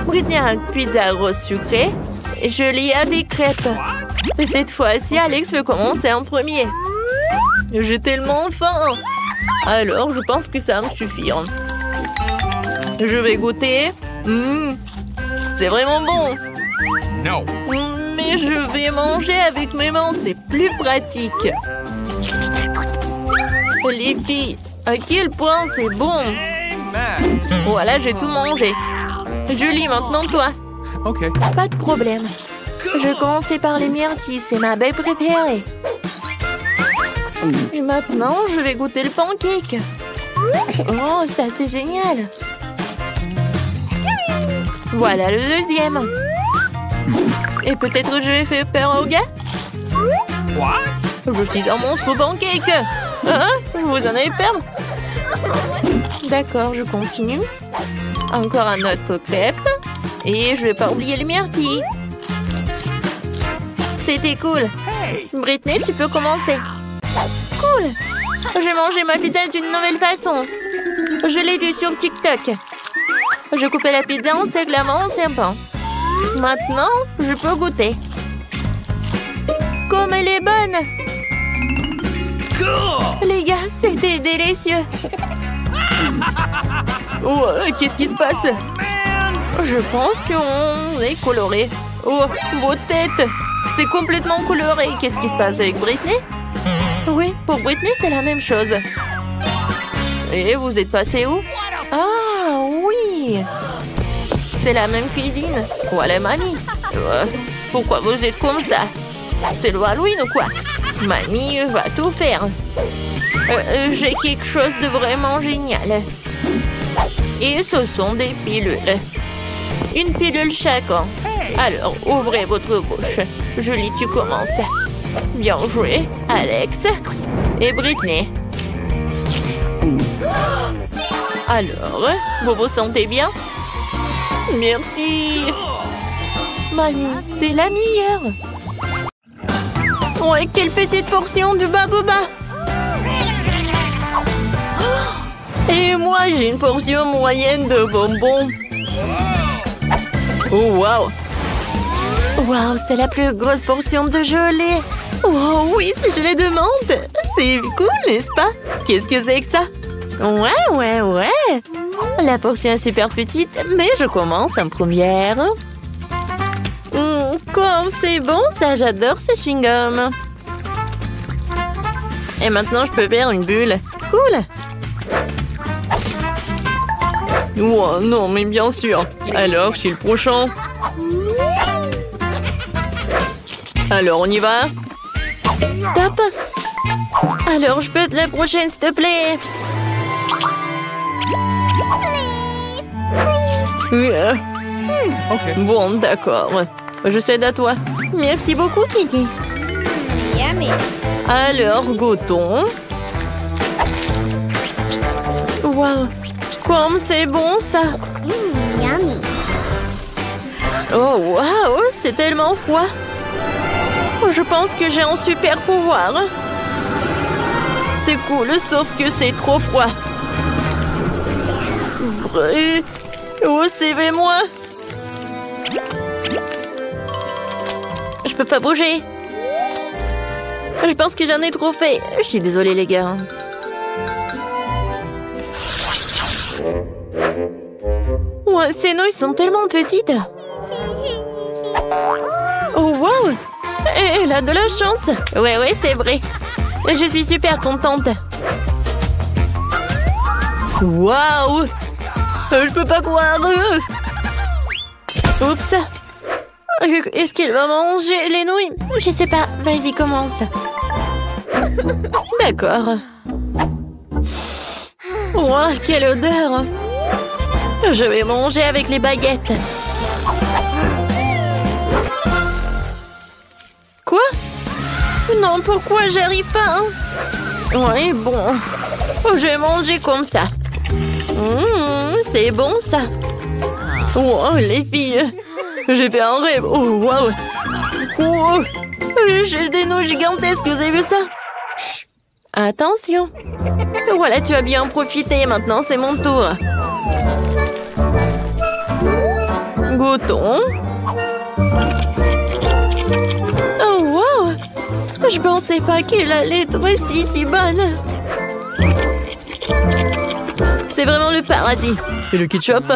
Britney a une pizza rose sucrée. Et Julie a des crêpes. Et cette fois-ci, Alex veut commencer en premier. J'ai tellement faim. Alors, je pense que ça va me suffire. Je vais goûter. C'est vraiment bon. Non. Mais je vais manger avec mes mains, c'est plus pratique. Les filles, à quel point c'est bon. Voilà, j'ai tout mangé. Julie, maintenant toi. Ok. Pas de problème. Je commençais par les myrtilles, c'est ma baie préférée. Et maintenant, je vais goûter le pancake. Oh, ça c'est génial. Voilà le deuxième. Et peut-être je vais faire peur aux gars. Je suis un monstre pancake. Hein? Vous en avez peur? D'accord, je continue. Encore un autre crêpe. Et je vais pas oublier les myrtilles. C'était cool. Britney, tu peux commencer. Cool. J'ai mangé ma pizza d'une nouvelle façon. Je l'ai vue sur TikTok. Je coupais la pizza en seglements en serpent. Maintenant, je peux goûter. Comme elle est bonne. Les gars, c'était délicieux. Oh, qu'est-ce qui se passe? Je pense qu'on est coloré. Oh, vos têtes. C'est complètement coloré. Qu'est-ce qui se passe avec Britney? Oui, pour Britney, c'est la même chose. Et vous êtes passé où? Ah, oui. C'est la même cuisine. Voilà, mamie. Pourquoi vous êtes comme ça? C'est le Halloween ou quoi? Mamie va tout faire. J'ai quelque chose de vraiment génial. Et ce sont des pilules. Une pilule chacun. Alors, ouvrez votre bouche. Julie, tu commences. Bien joué, Alex. Et Britney. Alors, vous vous sentez bien? Merci. Mamie, t'es la meilleure. Ouais, quelle petite portion de baboba. Et moi, j'ai une portion moyenne de bonbons. Oh, waouh. Waouh, c'est la plus grosse portion de gelée. Oh oui, c'est gelée de menthe. C'est cool, n'est-ce pas? Qu'est-ce que c'est que ça? Ouais. La portion est super petite, mais je commence en première. Comme c'est bon, ça, j'adore ces chewing-gums. Et maintenant, je peux faire une bulle. Cool. Oh non, mais bien sûr. Alors, je suis le prochain. Alors, on y va? Stop. Alors, je peux être la prochaine, s'il te plaît? Ok. Bon, d'accord. Je cède à toi. Merci beaucoup, Kiki. Alors, goûtons. Waouh. Comme c'est bon, ça. Yummy. Oh, waouh, c'est tellement froid. Je pense que j'ai un super pouvoir. C'est cool, sauf que c'est trop froid. Oh, CV-moi. Je peux pas bouger. Je pense que j'en ai trop fait. Je suis désolée, les gars. Ouais, ces nouilles sont tellement petites. Oh, wow. Elle a de la chance. Ouais, c'est vrai. Je suis super contente. Waouh. Je peux pas croire. Oups. Est-ce qu'elle va manger les nouilles? Je sais pas. Vas-y, commence. D'accord. Wow, quelle odeur. Je vais manger avec les baguettes. Quoi? Non, pourquoi j'arrive pas? Ouais, bon. Je vais manger comme ça. C'est bon, ça. Wow, les filles. J'ai fait un rêve. Oh, wow. Oh, j'ai des nouilles gigantesques. Vous avez vu ça? Chut. Attention. Voilà, tu as bien profité. Maintenant, c'est mon tour. Goûtons. Oh, wow. Je pensais pas qu'elle allait être si bonne. C'est vraiment le paradis. Et le ketchup?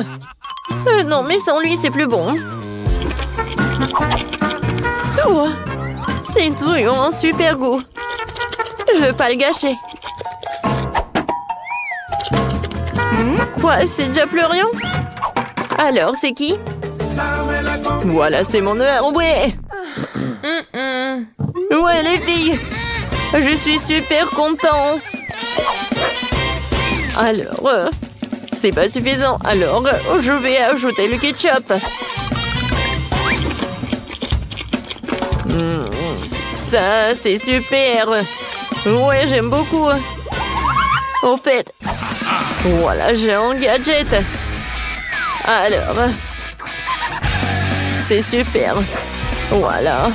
Non, mais sans lui, c'est plus bon. Oh, c'est vraiment un super goût. Je veux pas le gâcher. Quoi, c'est déjà plus rien? Alors, c'est qui? Voilà, c'est mon heure, ouais. Ouais, les filles. Je suis super content. Alors, c'est pas suffisant. Alors, je vais ajouter le ketchup. Ça, c'est super. Ouais, j'aime beaucoup. Au fait, voilà, j'ai un gadget. Alors, c'est super. Voilà.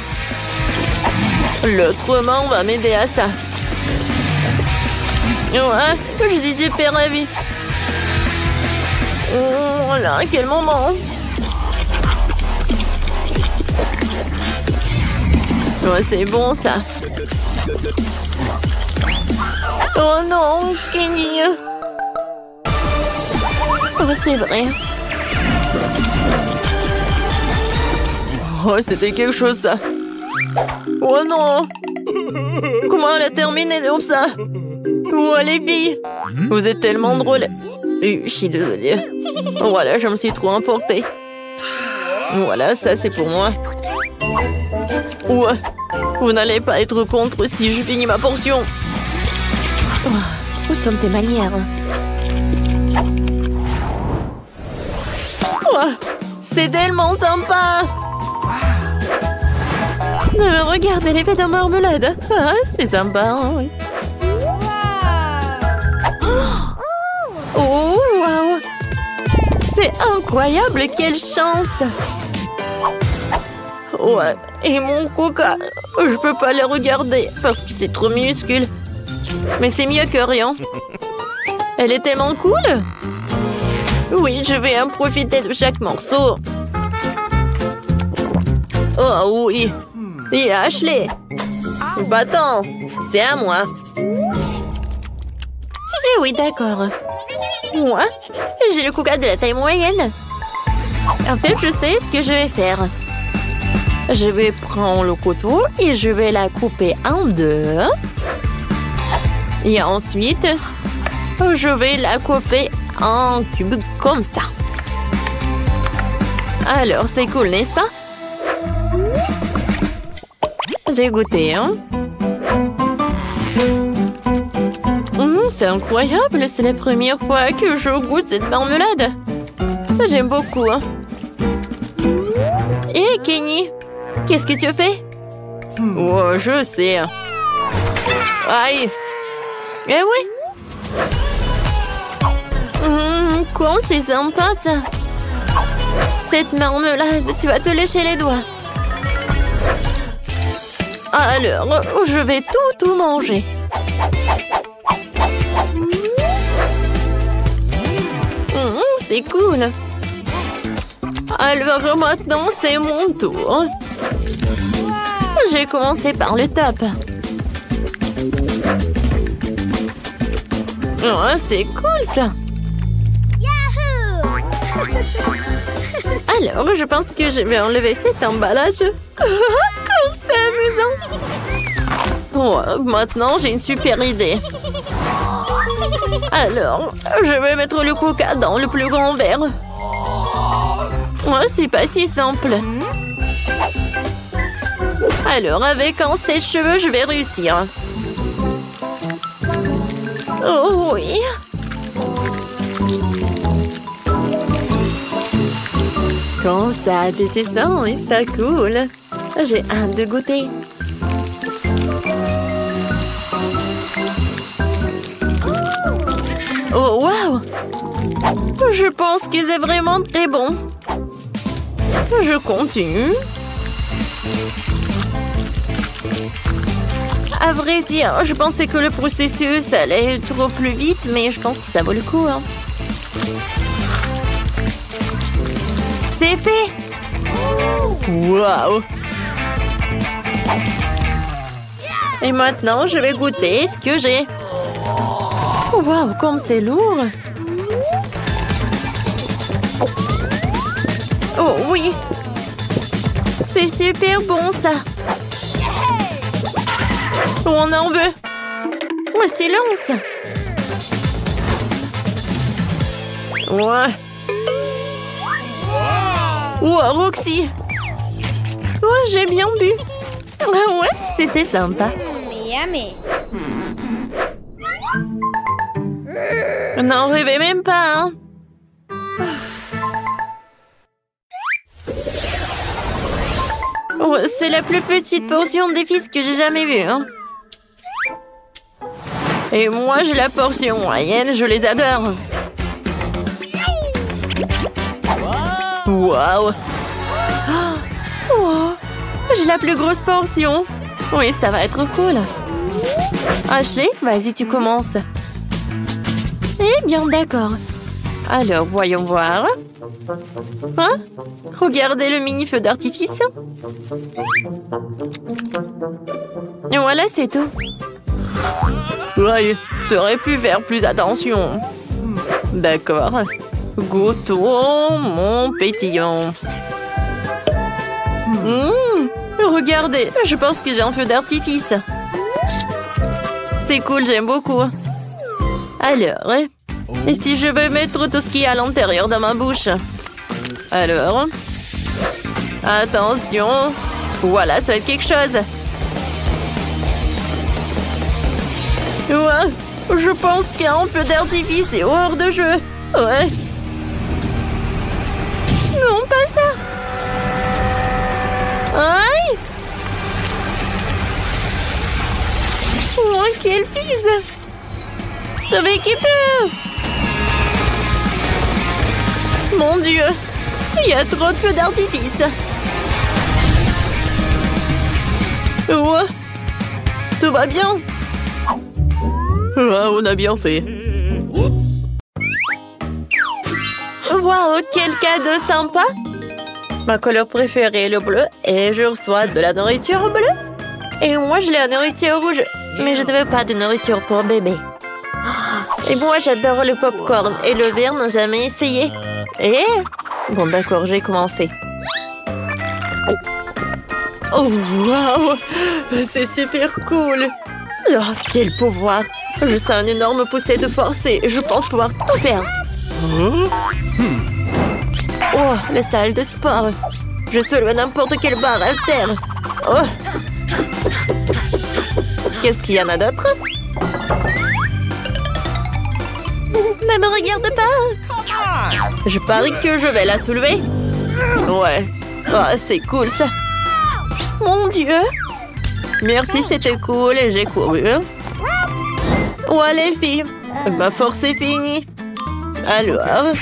L'autre main va m'aider à ça. Ouais, je suis super ravie. Oh là, quel moment. Ouais, c'est bon, ça. Oh non, Kenny. Oh, c'est vrai. Oh, c'était quelque chose, ça. Oh non. Comment elle a terminé comme ça? Oh, les filles. Vous êtes tellement drôles. Je suis désolée. Voilà, je me suis trop emportée. Voilà, ça, c'est pour moi. Ouais. Vous n'allez pas être contre si je finis ma portion. Oh, où sont tes manières? Oh, c'est tellement sympa. Regardez l'effet de marmelade. Ah, c'est sympa. Oui. Oh, wow. C'est incroyable, quelle chance. Ouais, et mon coca, je peux pas le regarder parce que c'est trop minuscule. Mais c'est mieux que rien. Elle est tellement cool. Oui, je vais en profiter de chaque morceau. Oh oui. Et Ashley. Bâton, c'est à moi. Eh oui, d'accord. Moi, j'ai le coca de la taille moyenne. En fait, je sais ce que je vais faire. Je vais prendre le couteau et je vais la couper en deux. Et ensuite, je vais la couper en cubes comme ça. Alors, c'est cool, n'est-ce pas? J'ai goûté, hein? C'est incroyable, c'est la première fois que je goûte cette marmelade. J'aime beaucoup, hein? Hé, Kenny, qu'est-ce que tu fais? Oh, je sais. Aïe! Eh oui! Quoi, c'est sympa, ça! Cette marmelade, tu vas te lécher les doigts. Alors, je vais tout manger. C'est cool. Alors maintenant, c'est mon tour. J'ai commencé par le top. Oh, c'est cool ça. Alors, je pense que je vais enlever cet emballage. Comme c'est amusant. Oh, maintenant, j'ai une super idée. Alors, je vais mettre le coca dans le plus grand verre. Oh, c'est pas si simple. Alors, avec un sèche-cheveux, je vais réussir. Oh oui. Quand ça descend et ça coule. J'ai hâte de goûter. Oh, wow! Je pense que c'est vraiment très bon. Je continue. À vrai dire, je pensais que le processus allait trop plus vite, mais je pense que ça vaut le coup. Hein. C'est fait! Wow! Et maintenant, je vais goûter ce que j'ai. Wow, comme c'est lourd! Oh oui! C'est super bon, ça! On en veut! Oh, silence! Ouais! Oh, Roxy! Oh, j'ai bien bu! Ah ouais, c'était sympa! Yummy! N'en rêvez même pas, hein? Oh, c'est la plus petite portion des fils que j'ai jamais vue, hein? Et moi, j'ai la portion moyenne, je les adore. Waouh! Oh, j'ai la plus grosse portion. Oui, ça va être cool. Ashley, vas-y, tu commences. Eh bien, d'accord. Alors, voyons voir. Hein? Regardez le mini feu d'artifice. Et voilà, c'est tout. Ouais, t'aurais pu faire plus attention. D'accord. Goûtons mon pétillant. Regardez, je pense que j'ai un feu d'artifice. C'est cool, j'aime beaucoup. Alors, et si je veux mettre tout ce qui est à l'intérieur de ma bouche? Alors, attention. Voilà, ça va être quelque chose. Ouais, je pense qu'un feu d'artifice est hors de jeu. Ouais. Kipu! Mon Dieu! Il y a trop de feux d'artifice! Ouais. Tout va bien? Ah, on a bien fait. Waouh, quel cadeau sympa! Ma couleur préférée est le bleu et je reçois de la nourriture bleue. Et moi, je l'ai la nourriture rouge. Mais je ne veux pas de nourriture pour bébé. Et moi, j'adore le popcorn et le verre n'a jamais essayé. Et... Bon, d'accord, j'ai commencé. Oh, waouh! C'est super cool! Oh, quel pouvoir! Je sens une énorme poussée de force et je pense pouvoir tout faire. Oh, la salle de sport. Je soulève n'importe quelle barre haltère. Oh. Qu'est-ce qu'il y en a d'autre? Ne me regarde pas. Je parie que je vais la soulever. Ouais. Oh, c'est cool ça. Mon Dieu. Merci, c'était cool et j'ai couru. Ouais, les filles. Ma force est finie. Alors...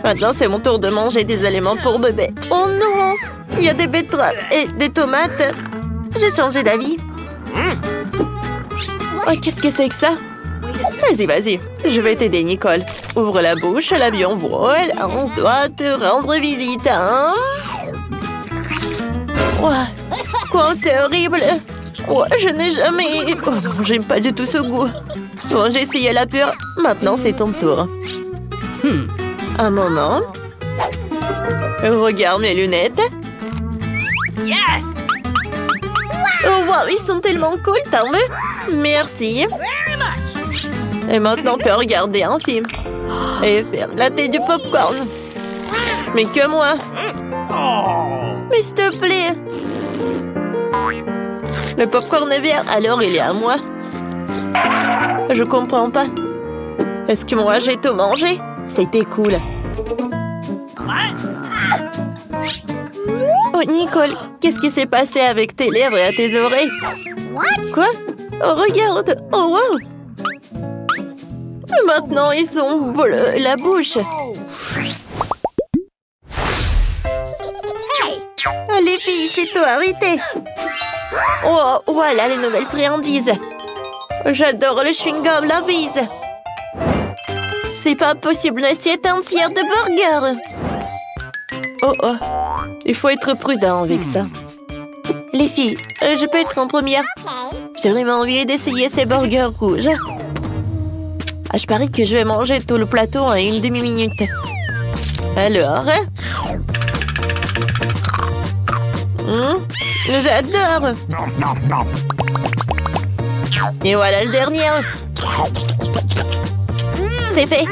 Maintenant, c'est mon tour de manger des aliments pour bébé. Oh non! Il y a des betteraves et des tomates. J'ai changé d'avis. Oh, qu'est-ce que c'est que ça? Vas-y, vas-y. Je vais t'aider, Nicole. Ouvre la bouche, l'avion vole. On doit te rendre visite, hein? Ouais. Quoi, c'est horrible. Ouais, je n'ai jamais... Oh non, j'aime pas du tout ce goût. Bon, j'ai essayé la pure. Maintenant, c'est ton tour. Un moment. Regarde mes lunettes. Yes! Oh, wow, ils sont tellement cool, t'en veux? Merci. Et maintenant, on peut regarder un film. Et faire glater du popcorn. Mais que moi. Mais s'il te plaît. Le popcorn est bien, alors il est à moi. Je comprends pas. Est-ce que moi, j'ai tout mangé? C'était cool. Oh, Nicole, qu'est-ce qui s'est passé avec tes lèvres et à tes oreilles? Quoi? Oh, regarde! Oh, wow! Maintenant, ils sont bleus, la bouche. Oh, les filles, c'est toi, arrêtez! Oh, voilà les nouvelles friandises. J'adore le chewing-gum, la bise. C'est pas possible, une assiette entière de burgers. Oh oh, il faut être prudent avec ça. Les filles, je peux être en première? J'ai vraiment envie d'essayer ces burgers rouges. Ah, je parie que je vais manger tout le plateau en une demi-minute. Alors? J'adore! Et voilà le dernier. C'est fait.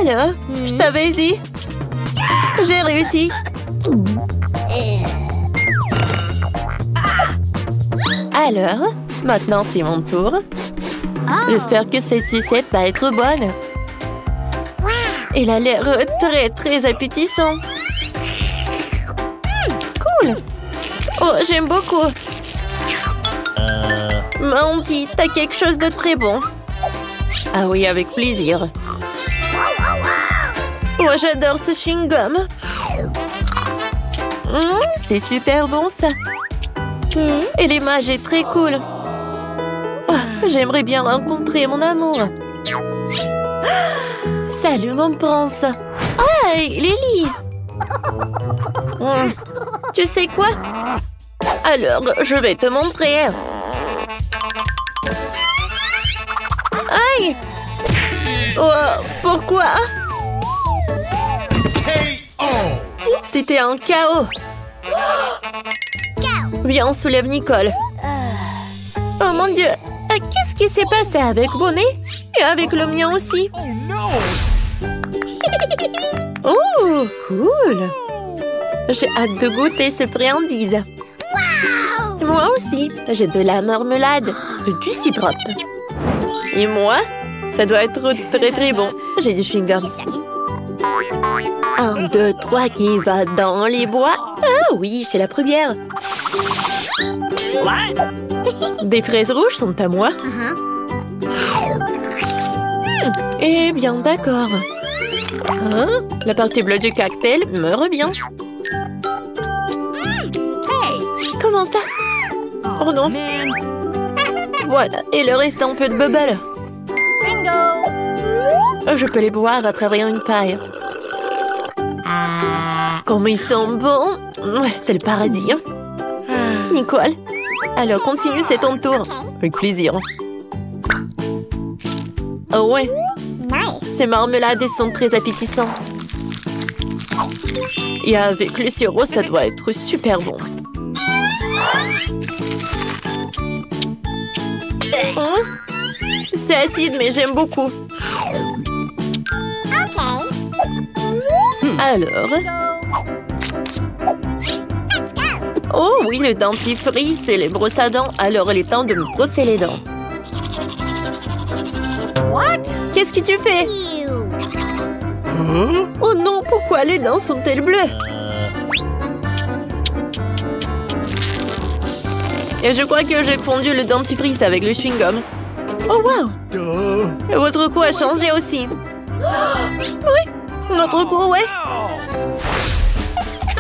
Alors, je t'avais dit. J'ai réussi. Alors, maintenant c'est mon tour. J'espère que cette sucette va être bonne. Elle a l'air très très appétissant. Cool. Oh, j'aime beaucoup. Mandy, t'as quelque chose de très bon. Ah oui, avec plaisir. Oh, j'adore ce chewing-gum. C'est super bon, ça. Et l'image est très cool. Oh, j'aimerais bien rencontrer mon amour. Salut, mon prince. Hey, Lily. Tu sais quoi? Alors, je vais te montrer. Aïe! Oh, pourquoi? C'était un chaos. Viens, on soulève Nicole. Oh mon Dieu! Qu'est-ce qui s'est passé avec Bonnet? Et avec le mien aussi? Oh, cool! J'ai hâte de goûter ces friandises. Moi aussi, j'ai de la marmelade, du syrup. Et moi, ça doit être très très bon. J'ai du chewing-gum. 1, 2, 3, qui va dans les bois? Ah oui, c'est la première. Des fraises rouges sont à moi. Eh bien, d'accord. Hein? La partie bleue du cocktail me revient. Comment ça? Oh non. Voilà, et le reste un peu de bubble. Bingo! Je peux les boire à travers une paille. Comme ils sont bons. Ouais, c'est le paradis. Hein? Nicole. Alors, continue, c'est ton tour. Avec plaisir. Oh ouais. Ces marmelades sont très appétissantes. Et avec le sirop, ça doit être super bon. Hein? C'est acide, mais j'aime beaucoup. Alors... Oh oui, le dentifrice et les brosses à dents. Alors, il est temps de me brosser les dents. What? Qu'est-ce que tu fais? Oh non, pourquoi les dents sont-elles bleues? Et je crois que j'ai fondu le dentifrice avec le chewing-gum. Oh wow! Et votre cou a changé aussi. Oui, notre cou, ouais.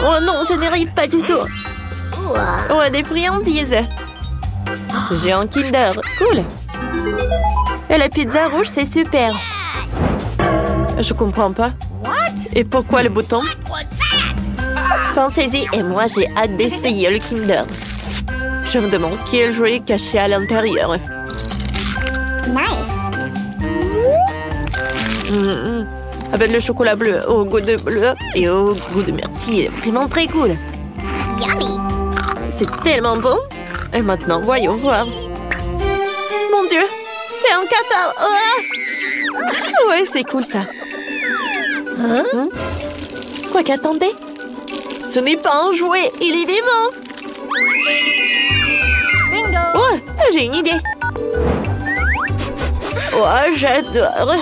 Oh non, je n'y arrive pas du tout. Oh, des friandises. J'ai un Kinder. Cool. Et la pizza rouge, c'est super. Je comprends pas. Et pourquoi le bouton? Pensez-y, et moi, j'ai hâte d'essayer le Kinder. Je me demande quel jouet caché à l'intérieur. Avec le chocolat bleu au goût de bleu et au goût de myrtille. Vraiment très cool. C'est tellement bon. Et maintenant, voyons voir. Mon Dieu, c'est un catarrhe. Oh ouais, c'est cool ça. Hein? Quoi qu'attendez? Ce n'est pas un jouet, il est vivant. Bingo! Oh, j'ai une idée. Oh, j'adore.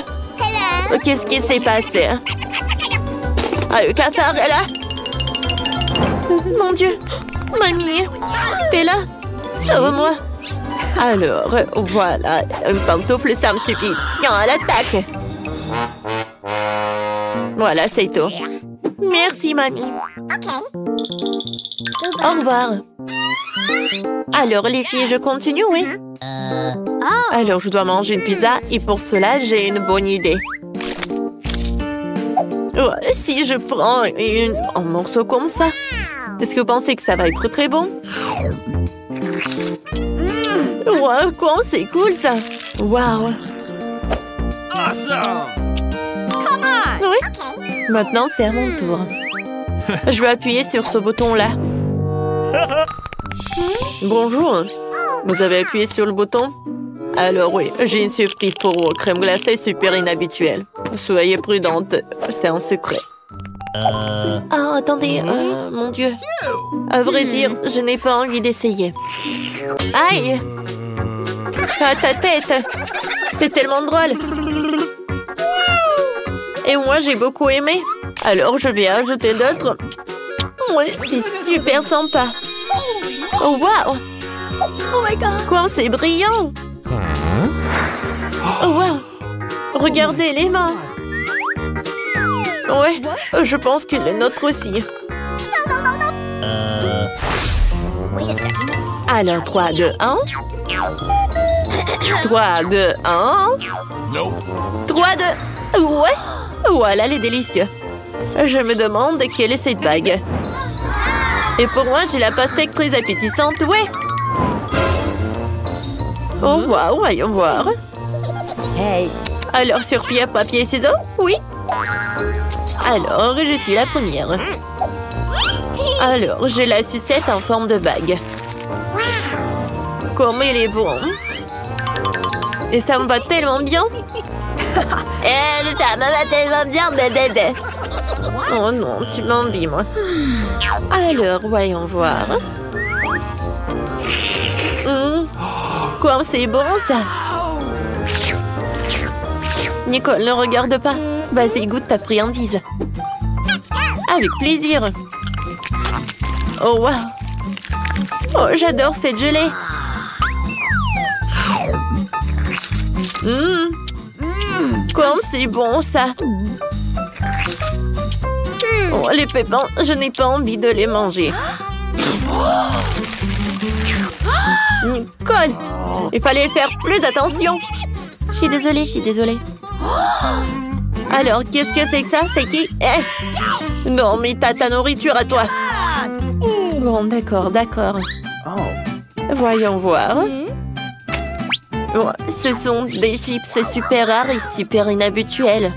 Qu'est-ce qui s'est passé? Ah, le cafard est là. Mon Dieu. Mamie, t'es là? Sauve-moi. Alors, voilà. Une pantoufle, ça me suffit. Tiens, à l'attaque. Voilà, c'est tout. Merci, mamie. Au revoir. Alors, les filles, je continue, oui? Alors, je dois manger une pizza et pour cela, j'ai une bonne idée. Oh, si je prends un morceau comme ça, est-ce que vous pensez que ça va être très bon? Wow, quoi, c'est cool ça! Wow! Awesome! Come on! Oui? Maintenant, c'est à mon tour. Je vais appuyer sur ce bouton-là. Bonjour. Vous avez appuyé sur le bouton? Alors oui, j'ai une surprise pour vous. Crème glacée super inhabituelle. Soyez prudente, c'est un secret. Ah, attendez, mon Dieu. À vrai dire, je n'ai pas envie d'essayer. Aïe! Ah, ta tête! C'est tellement drôle! Et moi, j'ai beaucoup aimé. Alors, je vais ajouter d'autres. Ouais, c'est super sympa. Oh, wow! Oh my god! Quoi, c'est brillant! Oh, wow! Regardez les mains! Ouais, je pense que les nôtres aussi. Alors, 3, 2, 1. 3, 2, 1. 3, 2... Ouais! Voilà les délicieux. Je me demande quelle est cette bague. Et pour moi, j'ai la pastèque très appétissante, ouais! Oh, waouh, voyons voir. Hey! Alors, sur pierre, papier, ciseaux? Oui. Alors, je suis la première. Alors, j'ai la sucette en forme de bague. Comme il est bon. Et ça me va tellement bien. Ça me va tellement bien, bébé. Oh non, tu m'envies, moi. Alors, voyons voir. Quoi, c'est bon, ça? Nicole, ne regarde pas. Vas-y, goûte ta friandise. Avec plaisir. Oh, wow. Oh, j'adore cette gelée. Comme c'est bon, ça. Oh, les pépins, je n'ai pas envie de les manger. Nicole, il fallait faire plus attention. Je suis désolée. Alors, qu'est-ce que c'est que ça? C'est qui? Non, mais t'as ta nourriture à toi. Bon, d'accord. Voyons voir. Oh, ce sont des chips super rares et super inhabituels.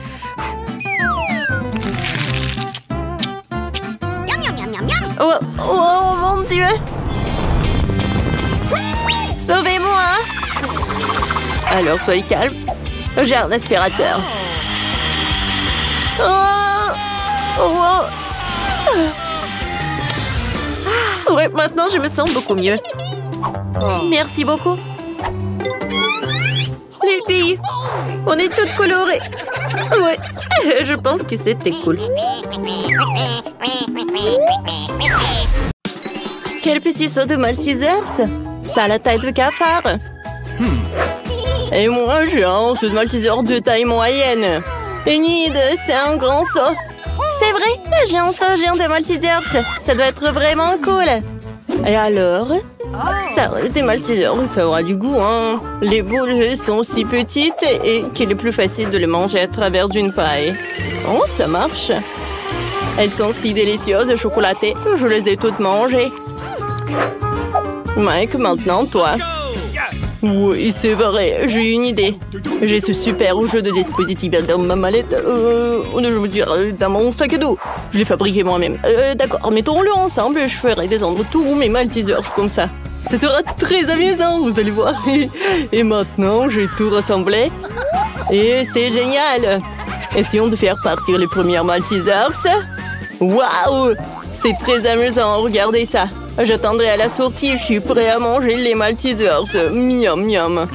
Oh mon Dieu! Sauvez-moi! Alors, soyez calme. J'ai un aspirateur. Ouais, maintenant je me sens beaucoup mieux. Merci beaucoup. Les filles, on est toutes colorées. Ouais, je pense que c'était cool. Quel petit saut de Maltesers. Ça a la taille de cafard. Et moi, j'ai un saut de Malteser de taille moyenne. Enid, c'est un grand saut. C'est vrai, j'ai un saut géant de Maltesers. Ça doit être vraiment cool. Et alors? Ça, des Maltesers, ça aura du goût, hein. Les boules sont si petites et qu'il est plus facile de les manger à travers d'une paille. Oh, ça marche. Elles sont si délicieuses, chocolatées. Je les ai toutes mangées. Mike, maintenant, toi. Oui, c'est vrai, j'ai une idée. J'ai ce super jeu de dispositif dans ma mallette. Je veux dire, dans mon sac à dos. Je l'ai fabriqué moi-même. D'accord, mettons-le ensemble. Je ferai descendre tous mes Maltesers comme ça. Ce sera très amusant, vous allez voir. Et maintenant, j'ai tout rassemblé. Et c'est génial. Essayons de faire partir les premières Maltesers. Waouh! C'est très amusant, regardez ça. J'attendrai à la sortie, je suis prêt à manger les Maltesers. Miam, miam.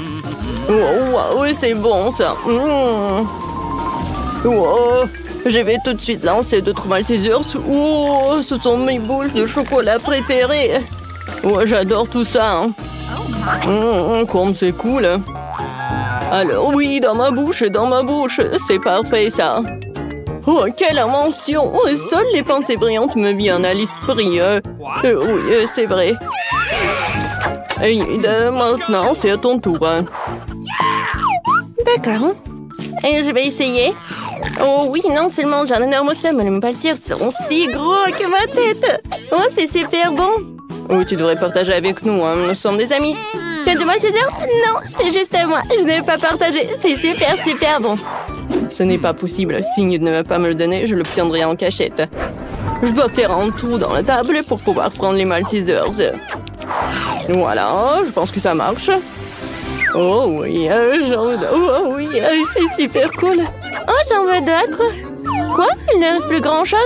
Wow, c'est bon ça. Wow. Je vais tout de suite lancer d'autres Maltesers. Oh, ce sont mes boules de chocolat préférées. Oh, j'adore tout ça. Hein. Comme c'est cool. Alors oui, dans ma bouche. C'est parfait ça. Oh, quelle invention! Seules les pensées brillantes me viennent à l'esprit. Oui, c'est vrai. Et maintenant, c'est à ton tour. D'accord. Et je vais essayer. Oh oui, non seulement j'ai un énorme seum, mais les Maltesers seront si gros que ma tête. Oh, c'est super bon. Oh, tu devrais partager avec nous, hein. Nous sommes des amis. Tu as de Maltesers? Non, c'est juste à moi. Je ne vais pas partager. C'est super bon. Ce n'est pas possible. S'il ne veut pas me le donner, je l'obtiendrai en cachette. Je dois faire un trou dans la table pour pouvoir prendre les Maltesers. Voilà, je pense que ça marche. Oh oui, c'est super cool. Oh, j'en veux d'autres. Quoi? Il ne reste plus grand-chose?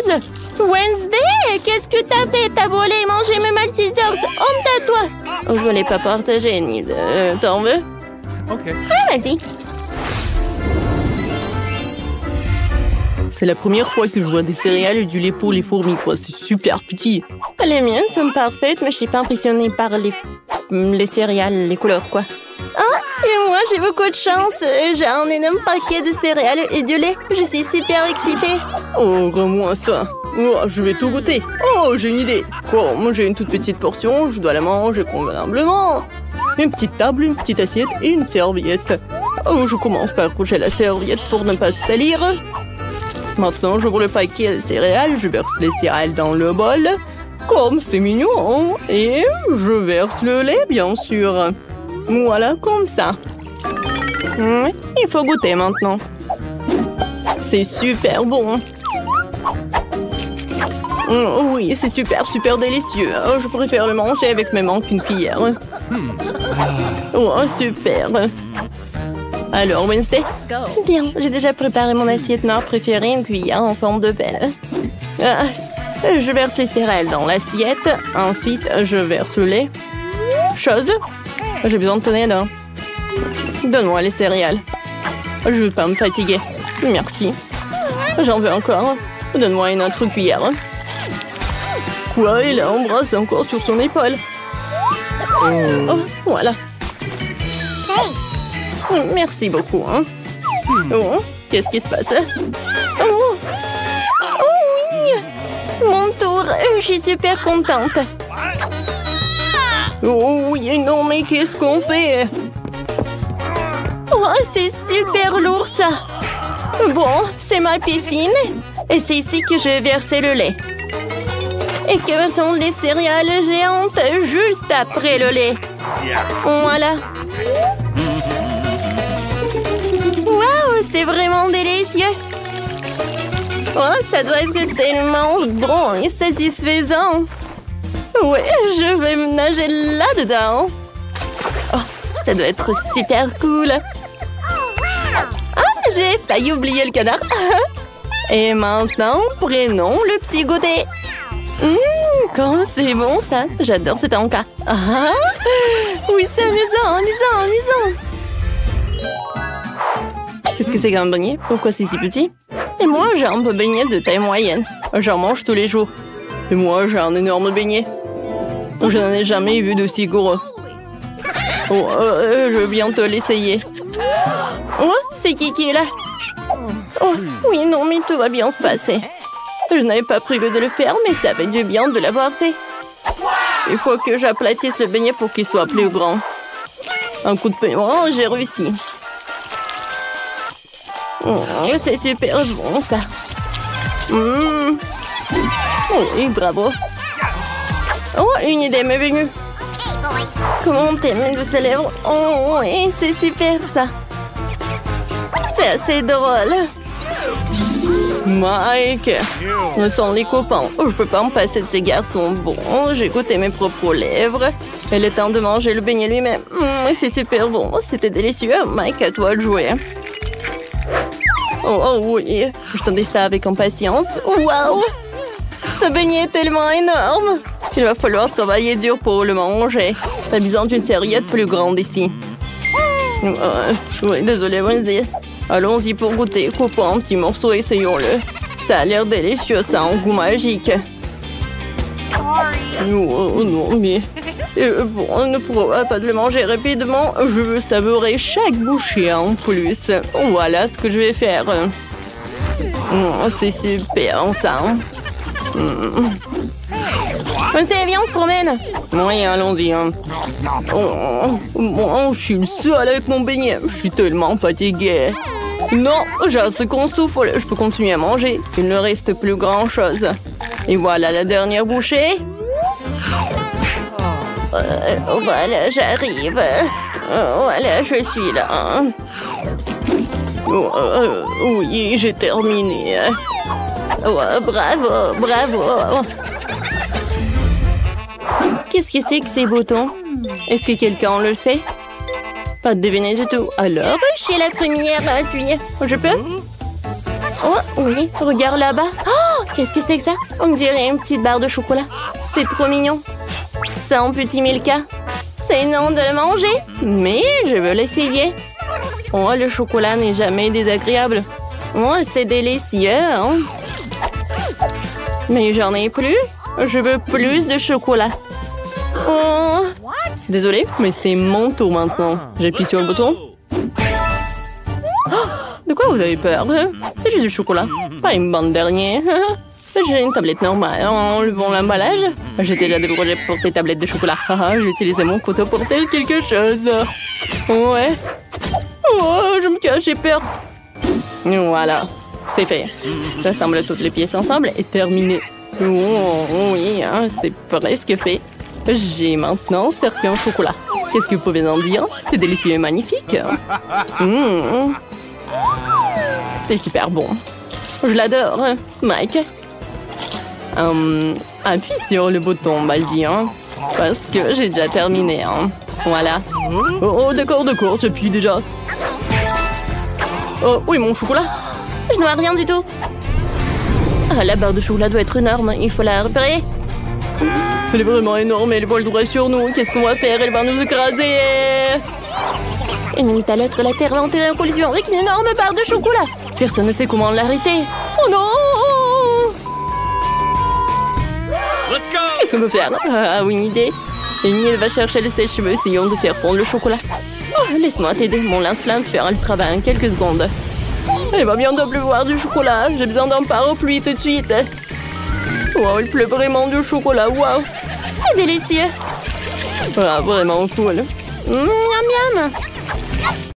Wednesday, qu'est-ce que t'as fait? T'as volé et mangé mes Maltesers. Honte à toi. Oh, je voulais pas partager, Nid. T'en veux? Ok. Ah, vas-y. C'est la première fois que je vois des céréales et du lait pour les fourmis, quoi. C'est super petit. Les miennes sont parfaites, mais je suis pas impressionnée par les céréales, les couleurs, quoi. Ah, et moi, j'ai beaucoup de chance. J'ai un énorme paquet de céréales et du lait. Je suis super excitée. Oh, rends-moi ça. Oh, je vais tout goûter. Oh, j'ai une idée. Quoi, moi, j'ai une toute petite portion. Je dois la manger convenablement. Une petite table, une petite assiette et une serviette. Oh, je commence par coucher la serviette pour ne pas se salir. Maintenant, j'ouvre le paquet de céréales, je verse les céréales dans le bol. Comme c'est mignon. Et je verse le lait, bien sûr. Voilà, comme ça. Il faut goûter maintenant. C'est super bon. Oui, c'est super délicieux. Je préfère le manger avec mes mains qu'une cuillère. Oh, super. Alors, Wednesday? Bien, j'ai déjà préparé mon assiette noire préférée, une cuillère en forme de pelle. Je verse les céréales dans l'assiette. Ensuite, je verse le lait. Chose? J'ai besoin de ton aide. Donne-moi les céréales. Je ne veux pas me fatiguer. Merci. J'en veux encore. Donne-moi une autre cuillère. Quoi? Il embrasse encore sur son épaule. Oh, voilà. Merci beaucoup. Hein. Oh, qu'est-ce qui se passe? Oh. Oh oui! Mon tour. Je suis super contente. Oh oui, non, mais qu'est-ce qu'on fait? Oh, c'est super lourd, ça. Bon, c'est ma piscine. Et c'est ici que je vais verser le lait. Et que sont les céréales géantes juste après le lait. Voilà. Waouh, c'est vraiment délicieux. Oh, ça doit être tellement bon et satisfaisant. Ouais, je vais me nager là-dedans. Oh, ça doit être super cool. Ah, j'ai failli oublier le canard. Et maintenant, prenons le petit goûter. Comme c'est bon ça. J'adore cet encas. Ah, oui, c'est amusant, amusant, amusant. Qu'est-ce que c'est qu'un beignet? Pourquoi c'est si petit? Et moi, j'ai un beignet de taille moyenne. J'en mange tous les jours. Et moi, j'ai un énorme beignet. Je n'en ai jamais vu d'aussi gros. Oh, je veux bientôt l'essayer. Oh, c'est qui est là? Oh, oui, non, mais tout va bien se passer. Je n'avais pas prévu de le faire, mais ça fait du bien de l'avoir fait. Il faut que j'aplatisse le beignet pour qu'il soit plus grand. Un coup de peignoir, oh, j'ai réussi. Oh, c'est super bon, ça. Oh, oui, bravo. Oh, une idée m'est venue. Comment t'aimes mes douces lèvres? Oh, oui, c'est super, ça. C'est assez drôle. Mike, nous sommes les copains. Je peux pas me passer de ces garçons bons. J'ai goûté mes propres lèvres. Il est temps de manger le beignet lui-même. C'est super bon. C'était délicieux. Mike, à toi de jouer. Oh oui, j'attendais ça avec impatience. Waouh! Ce beignet est tellement énorme. Il va falloir travailler dur pour le manger. T'as besoin d'une serviette plus grande ici. Oui, désolé, Wednesday. Allons-y pour goûter. Coupons un petit morceau et essayons-le. Ça a l'air délicieux, ça a un goût magique. Oh non, mais... bon, ne pourra pas de le manger rapidement. Je veux savourer chaque bouchée en plus. Voilà ce que je vais faire. C'est super, ça. Viens, on se promène. Oui, allons-y. Moi, je suis le seul avec mon beignet. Je suis tellement fatiguée. Non, j'ai un second souffle. Je peux continuer à manger. Il ne reste plus grand-chose. Et voilà la dernière bouchée. Voilà, j'arrive. Voilà, je suis là. Oui, j'ai terminé. Bravo, bravo. Qu'est-ce que c'est que ces boutons? Est-ce que quelqu'un le sait? Pas de deviner du tout. Alors, je suis la première à appuyer. Je peux? Oh, oui, regarde là-bas. Oh, qu'est-ce que c'est que ça? On dirait une petite barre de chocolat. C'est trop mignon. C'est un petit Milka. C'est énorme de le manger, mais je veux l'essayer. Oh, le chocolat n'est jamais désagréable. Oh, c'est délicieux, hein? Mais j'en ai plus. Je veux plus de chocolat. Oh. Désolée, mais c'est mon tour maintenant. J'appuie sur le bouton. Oh, de quoi vous avez peur? C'est juste du chocolat. Pas une bande dernière. J'ai une tablette normale. Enlevons l'emballage. J'ai déjà des projets pour ces tablettes de chocolat. J'ai utilisé mon couteau pour faire quelque chose. Ouais. Oh, je me cache, j'ai peur. Voilà, c'est fait. J'assemble toutes les pièces ensemble et terminé. Oh, oui, hein, c'est presque fait. J'ai maintenant servi en chocolat. Qu'est-ce que vous pouvez en dire? C'est délicieux et magnifique. C'est super bon. Je l'adore. Mike. Appuie sur le bouton, vas-y, hein, parce que j'ai déjà terminé. Hein. Voilà. Oh, d'accord, j'appuie déjà. Oh, oui, mon chocolat. Je ne vois rien du tout. Ah, la barre de chocolat doit être énorme. Il faut la repérer. Elle est vraiment énorme. Elle vole droit sur nous. Qu'est-ce qu'on va faire? Elle va nous écraser. Une minute à l'autre, la Terre va entrer en collision avec une énorme barre de chocolat. Personne ne sait comment l'arrêter. Oh non! Qu'est-ce qu'on peut faire? Ah oui, une idée. Amy va chercher le sèche-cheveux. Essayons de faire fondre le chocolat. Oh, laisse-moi t'aider. Mon lance-flamme fera le travail en quelques secondes. Il va bientôt pleuvoir du chocolat. J'ai besoin d'un parapluie tout de suite. Wow, il pleut vraiment du chocolat. Wow. C'est délicieux. Ah, vraiment cool. Miam miam.